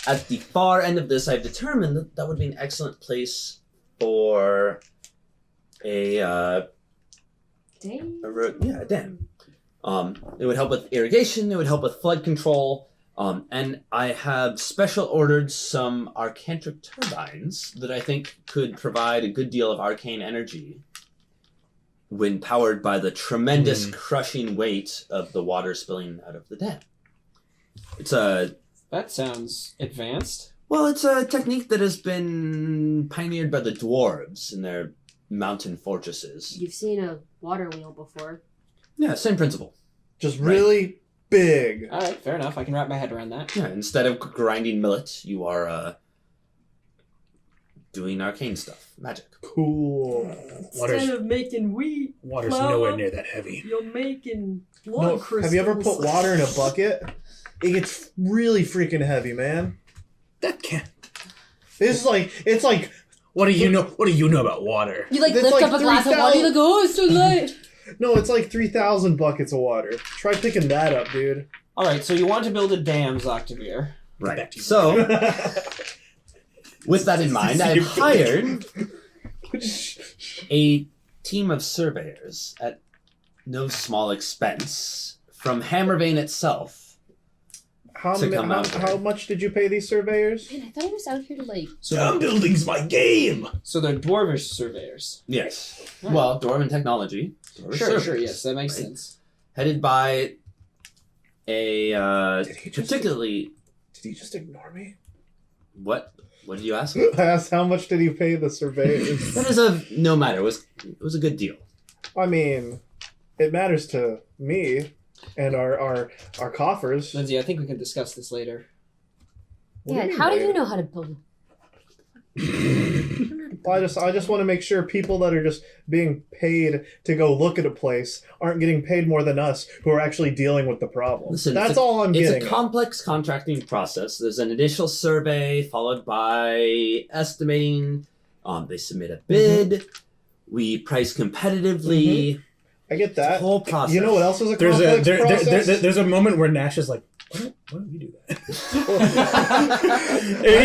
at the far end of this, I've determined that that would be an excellent place for a dam. It would help with irrigation, it would help with flood control, and I have special ordered some arcantric turbines that I think could provide a good deal of arcane energy when powered by the tremendous crushing weight of the water spilling out of the dam. That sounds advanced. Well, it's a technique that has been pioneered by the dwarves in their mountain fortresses. You've seen a water wheel before. Yeah, same principle. Just really big. All right, fair enough. I can wrap my head around that. Yeah, instead of grinding millet, you are doing arcane stuff, magic. Cool. Water's, Instead of making wheat, water's flour, nowhere near that heavy. you're making No, blood crystals. have you ever put water in a bucket? It gets really freaking heavy, man. That can't. It's like What do you know? What do you know about water? You like That's lift like up a glass of water, 3,000 you like, oh, it's so light. no, it's like 3,000 buckets of water. Try picking that up, dude. All right, so you want to build a dam, Zoctavir. Right. Back to you. So, with that in mind, I've hired a team of surveyors at no small expense from Hammervein itself. How To come out there. much did you pay these surveyors? Man, I thought he was out here to like. Dam building's my game. So they're dwarvish surveyors. Yes. Right. Well, Dwarven technology. Dwarven Sure, surveyors, sure, yes, that makes right? sense. Headed by a Did he just- particularly... Did he just ignore me? What? What did you ask? I asked how much did he pay the surveyors? That is no matter. It was a good deal. I mean, it matters to me and our coffers. Lindsey, I think we can discuss this later. What Yeah, do you how do mean? you know how to build? Well, I just want to make sure people that are just being paid to go look at a place aren't getting paid more than us who are actually dealing with the problem. Listen, That's all I'm It's getting. a complex contracting process. There's an initial survey followed by estimating. They submit a bid. We price competitively. I get The that. whole process. You know what else is a There's complex process? there's a moment where Gnash is like, why don't we do that?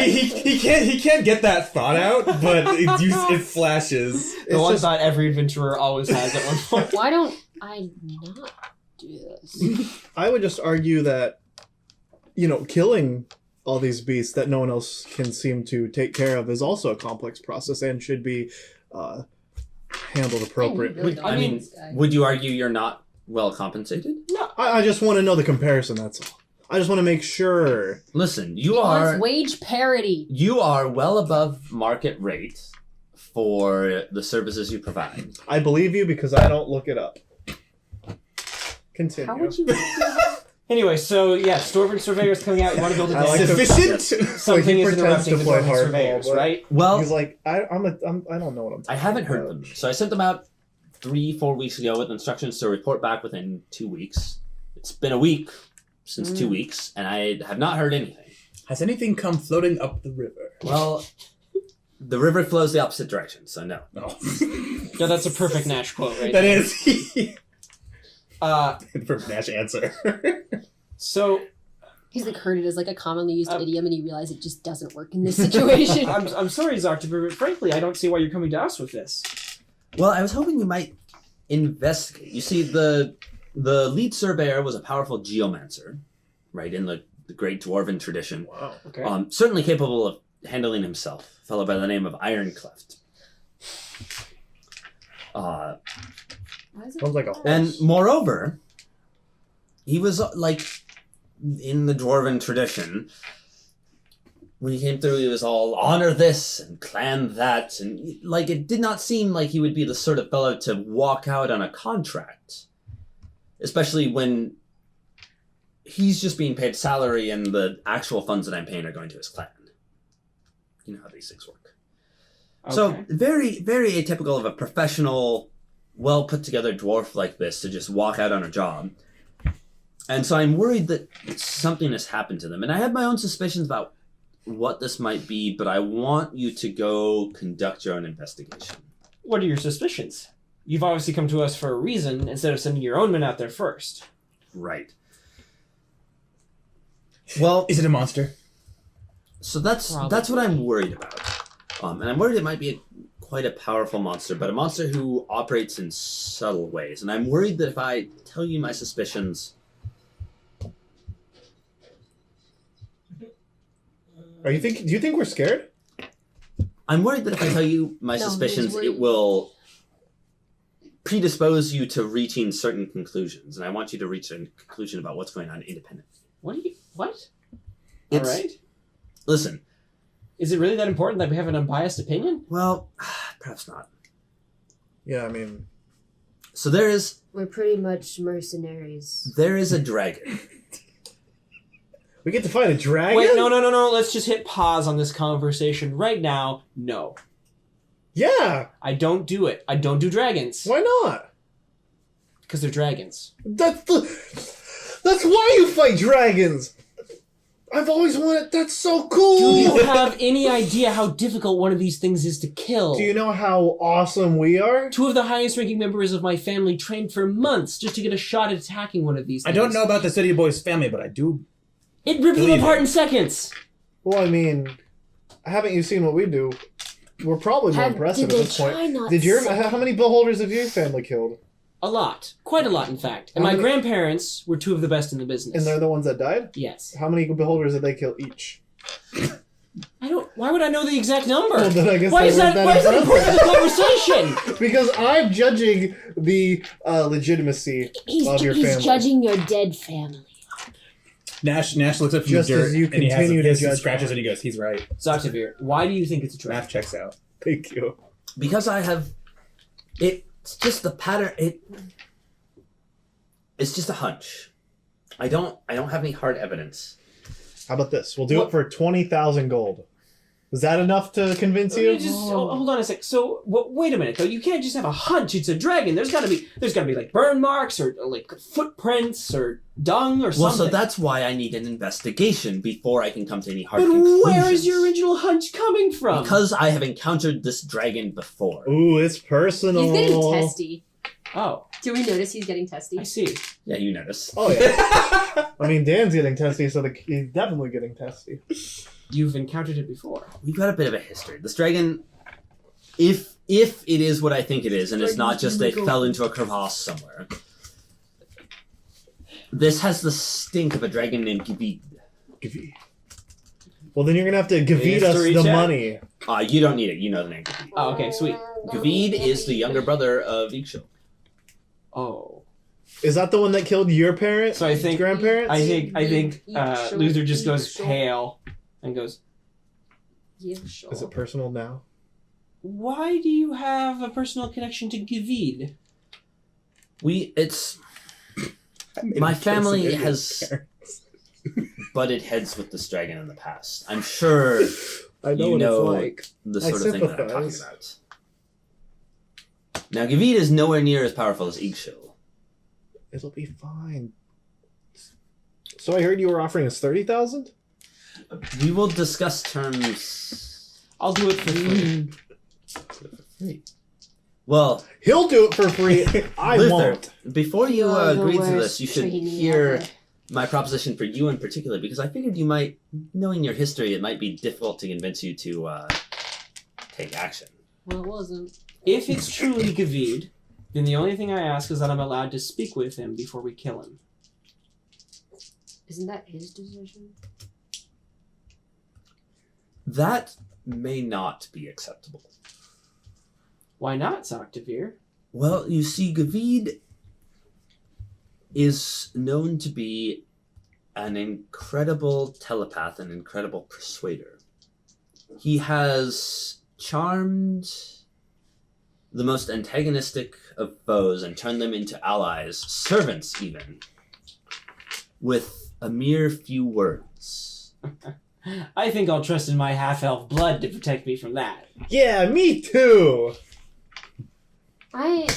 he can't get that thought out, but it flashes. The It's one just- thought every adventurer always has at one point. Why don't I not do this? I would just argue that, killing all these beasts that no one else can seem to take care of is also a complex process and should be handled appropriately. I mean, Would you argue you're not well compensated? I just want to know the comparison, that's all. I just want to make sure. Listen, you Wants are wage parity. well above market rate for the services you provide. I believe you because I don't look it up. Continue. How would you? Anyway, so yeah, Dwarven surveyors coming out. You want to build a I dam. like to- Sufficient. Something he is pretends interrupting to the play Dwarven hardball, surveyors, but- right? Well, He's like, I don't know what I'm talking I haven't heard about. them. So I sent them out 3-4 weeks ago with instructions to report back within 2 weeks. It's been a week since 2 weeks, and I have not heard anything. Has anything come floating up the river? Well, the river flows the opposite direction, so no. No. Yeah, that's a perfect Gnash quote, right? That there. is. Uh, Perfect Gnash answer. so He's like heard it as like a commonly used idiom, and he realized it just doesn't work in this situation. I'm sorry, Zoctavir, but frankly, I don't see why you're coming to us with this. Well, I was hoping you might investigate. You see, the lead surveyor was a powerful geomancer, right, in the great dwarven tradition. Wow. Okay. Certainly capable of handling himself. A fellow by the name of Ironcleft. Why is it- Sounds like a horse. And moreover, he was like in the dwarven tradition. When he came through, he was all honor this and clan that, and like it did not seem like he would be the sort of fellow to walk out on a contract, especially when he's just being paid salary and the actual funds that I'm paying are going to his clan. you know how these things work. So very, very atypical of a professional, well put together dwarf like this to just walk out on a job. And so I'm worried that something has happened to them. And I have my own suspicions about what this might be, but I want you to go conduct your own investigation. What are your suspicions? You've obviously come to us for a reason instead of sending your own men out there first. Right. Well, Is it a monster? so that's what I'm worried about. And I'm worried it might be quite a powerful monster, but a monster who operates in subtle ways. And I'm worried that if I tell you my suspicions... Do you think we're scared? I'm worried that if I tell you my No, suspicions, he's worried. it will predispose you to reaching certain conclusions. And I want you to reach a conclusion about what's going on independently. What? It's- Alright. Listen, Is it really that important that we have an unbiased opinion? well, perhaps not. Yeah, I mean, So there is We're pretty much mercenaries. a dragon. we get to fight a dragon. Wait, no. Let's just hit pause on this conversation right now. No. Yeah, I don't do it. I don't do dragons. why not? Because they're dragons. That's why you fight dragons. I've always wanted. That's so cool. Do you have any idea how difficult one of these things is to kill? Do you know how awesome we are? Two of the highest ranking members of my family trained for months just to get a shot at attacking one of these I things. don't know about the City Boys family, but I do. It ripped them Believe apart it. in seconds. Well, I mean, haven't you seen what we do? We're probably more impressive Did at they this point. try not Did your to- how many beholders have your family killed? A lot. Quite a lot, in fact. And How my many- grandparents were two of the best in the business. And they're the ones that died? Yes. How many beholders did they kill each? Why would I know the exact number? Well, then I guess Why they is weren't that important to the conversation? Because I'm judging the legitimacy of your He's family. judging your dead family. Nash looks up from Just the dirt as you and he has continue to his judge scratches mine. and he goes, "He's right." Zoxavir, why do you think it's a trap? Math checks out. Thank you. Because I have... It's just the pattern... It's just a hunch. I don't have any hard evidence. How about this? We'll do it for 20,000 gold. Is that enough to convince you? Hold on a sec. So, wait a minute though. You can't just have a hunch. It's a dragon. There's gotta be like burn marks or like footprints or dung or something. Well, so that's why I need an investigation before I can come to any hard But conclusions. where is your original hunch coming from? Because I have encountered this dragon before. Ooh, it's personal. He's getting testy. Oh, Do we notice he's getting testy? I see. Yeah, you notice. Oh, yeah. I mean, Dan's getting testy, so he's definitely getting testy. You've encountered it before. We've got a bit of a history. This dragon, if it is what I think it is, and it's not just they fell into a crevasse somewhere, this has the stink of a dragon named Gnash. Gavid. Well, then you're going to have to Gavid us History the check. money. You don't need it. You know the name Gnash. Oh, okay, sweet. Gnash is the younger brother of Ixchel. Oh. Is that the one that killed your parents? So I think grandparents? I think Luther just goes pale and goes, Yeah, sure. Is it personal now? "Why do you have a personal connection to Gnash?" My family has butted heads with this dragon in the past. I'm sure I know You what know- it's like. the I sort of thing that I'm talking sympathize. about. Now, Gnash is nowhere near as powerful as Ixchel. It'll be fine. So I heard you were offering us 30,000? We will discuss terms. I'll do it for free. Well, He'll do it for free. I Luther, won't. before you You're the agree to this, worst you should trainee hear ever. my proposition for you in particular, because I figured you might, knowing your history, it might be difficult to convince you to take action. Well, it wasn't. If it's truly Gnash, then the only thing I ask is that I'm allowed to speak with him before we kill him. Isn't that his decision? That may not be acceptable. Why not, Zoxavir? Well, you see, Gnash is known to be an incredible telepath, an incredible persuader. He has charmed the most antagonistic of foes and turned them into allies, servants even, with a mere few words. I think I'll trust in my half-elf blood to protect me from that. Yeah, me too. I'm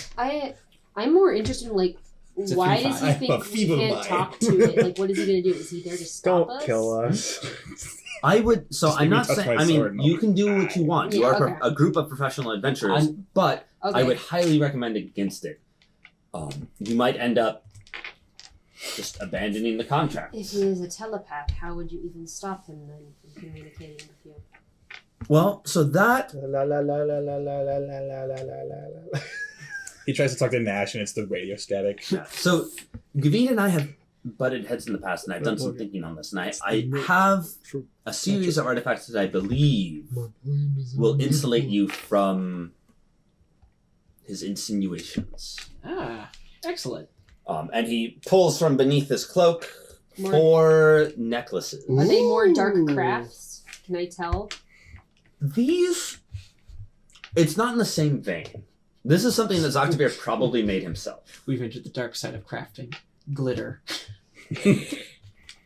more interested in like It's a why 3-5. does he I have think a we feeble can't mind. talk to it? Like, what is he gonna do? Is he there to stop Don't us? kill us. I would. So Just I'm let me not touch saying. my I mean, sword and you I'll can do what you want. You Yeah, are okay. a group of professional adventurers, but Okay. I would highly recommend against it. You might end up just abandoning the contract. If he is a telepath, how would you even stop him then from communicating with you? Well, so that La la la la la la la la la la la la. He tries to talk to Gnash, and it's the radio static. so Gavin and I have butted heads in the past, and I've done some thinking on this, and I have a series of artifacts that I believe will insulate you from his insinuations. Ah, excellent. And he pulls from beneath his cloak More, 4 necklaces. are they more dark Ooh. crafts? Can I tell? These, it's not in the same vein. This is something that Zoctavir probably made himself. We've entered the dark side of crafting. Glitter.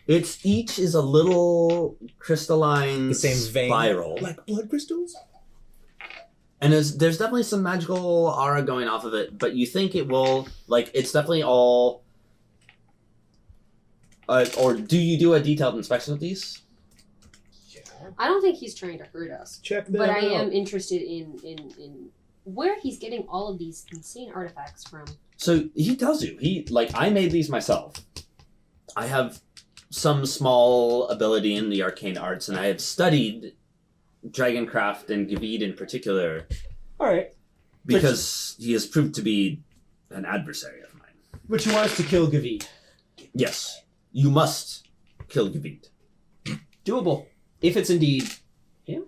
It's each is a little crystalline The same vein. spiral. Like blood crystals? And there's definitely some magical aura going off of it, but you think it will, like, it's definitely all... or do you do a detailed inspection of these? I don't think he's trying to hurt us, Check that but out. I am interested in where he's getting all of these insane artifacts from. So he tells you, I made these myself. I have some small ability in the arcane arts, and I have studied Dragoncraft and Gavid in particular All right. because he has proved to be an adversary of mine. But you want us to kill Gavid. Yes, you must kill Gavid. Doable. If it's indeed him?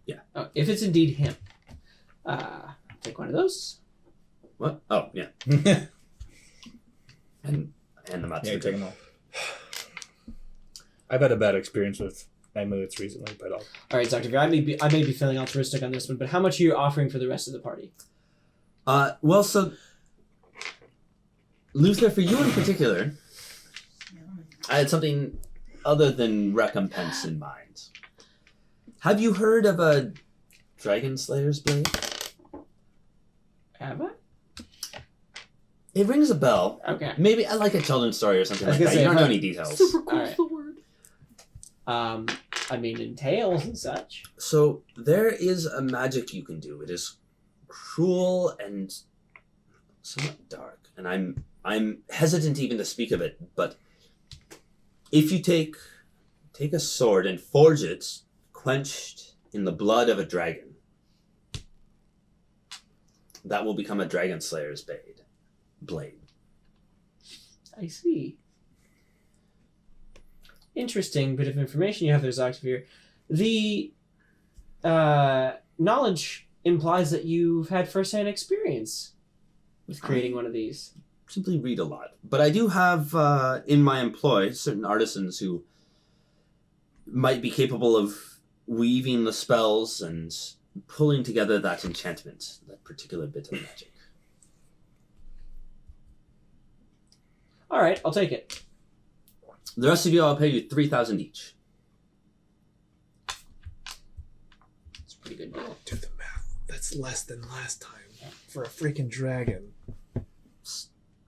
Yeah. Oh, if it's indeed him. Take one of those. What? Oh, yeah. And them out to Yeah, the take them all. I've had a bad experience with amulets recently, but I'll... All right, Dr. V, I may be feeling altruistic on this one, but how much are you offering for the rest of the party? Well, so Luther, for you in particular, I had something other than recompense in mind. Have you heard of a Dragon Slayer's Blade? Have I? It rings a bell. Okay. Maybe I like a children's story or something I was like gonna that. say, You don't if know I- any details. Super cool All right. is the word. I mean, in tales and such. So there is a magic you can do. It is cruel and somewhat dark, and I'm hesitant even to speak of it. But if you take a sword and forge it, quenched in the blood of a dragon, that will become a Dragon Slayer's blade. I see. Interesting bit of information you have there, Zoctavir. The knowledge implies that you've had first-hand experience with creating one of these. Simply read a lot. But I do have in my employ certain artisans who might be capable of weaving the spells and pulling together that enchantment, that particular bit of magic. All right, I'll take it. The rest of you, I'll pay you 3,000 each. It's a pretty good deal. Do the math. That's less than last time for a freaking dragon.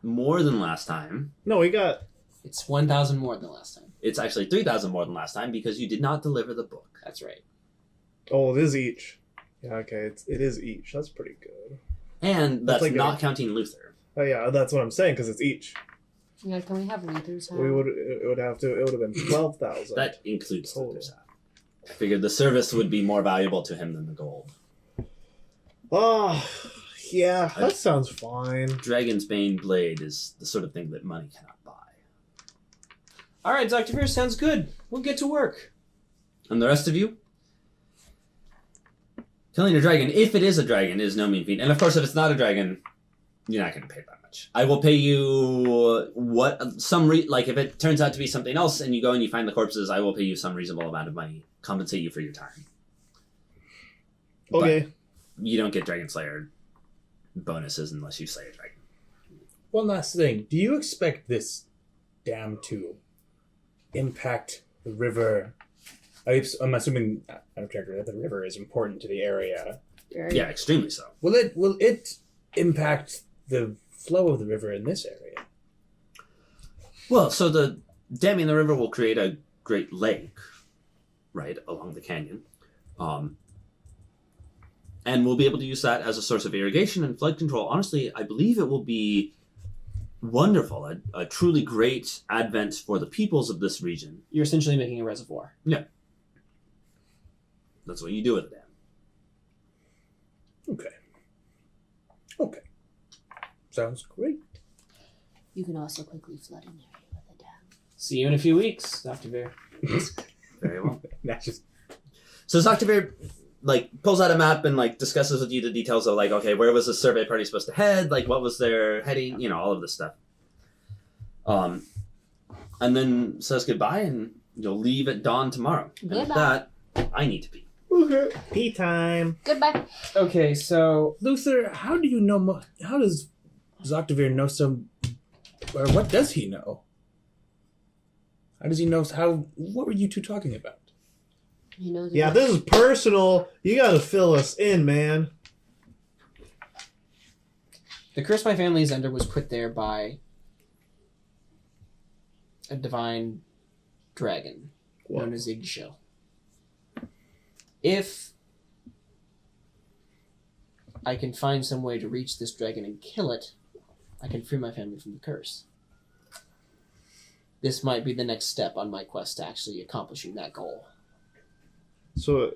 More than last time. No, we got. It's 1,000 more than last time. It's actually 3,000 more than last time because you did not deliver the book. That's right. Oh, it is each. Yeah, okay, it is each. That's pretty good. And that's like not counting Luther. Oh yeah, that's what I'm saying because it's each. Yeah, can we have Luther's It would have been 12,000. That includes Total. Luther's half. I figured the service would be more valuable to him than the gold. Oh, yeah, that sounds fine. Dragon's Bane blade is the sort of thing that money cannot buy. All right, Dr. Veer, sounds good. We'll get to work. And the rest of you? Killing a dragon, if it is a dragon, is no mean feat. And of course, if it's not a dragon, you're not going to pay that much. I will pay you like if it turns out to be something else and you go and you find the corpses, I will pay you some reasonable amount of money, compensate you for your time. Okay. But you don't get Dragon Slayer bonuses unless you slay a dragon. One last thing. Do you expect this dam to impact the river I'm assuming, out of character, that the river is important to the area. Yeah, extremely so. Will it impact the flow of the river in this area? Well, so the damming the river will create a great lake, right, along the canyon. And we'll be able to use that as a source of irrigation and flood control. Honestly, I believe it will be wonderful, a truly great advent for the peoples of this region. You're essentially making a reservoir. Yeah. That's what you do with a dam. Okay. Sounds great. You can also quickly flood an area with a dam. See you in a few weeks, Dr. Veer. Very well. That's just So Dr. Veer, pulls out a map and, discusses with you the details of, okay, where was the survey party supposed to head? What was their heading? All of this stuff. And then says goodbye, and you'll leave at dawn tomorrow. And with Goodbye. that, I need to pee. Okay. Pee time. Goodbye. Okay, so Luther. How do you know? How does Dr. Veer know some? Or what does he know? How does he know? What were you two talking about? He knows. Yeah, this is personal. You gotta fill us in, man. the curse my family is under was put there by a divine dragon known as Eggshell. If I can find some way to reach this dragon and kill it, I can free my family from the curse. This might be the next step on my quest to actually accomplishing that goal. So,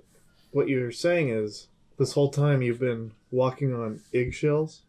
what you're saying is, this whole time you've been walking on eggshells?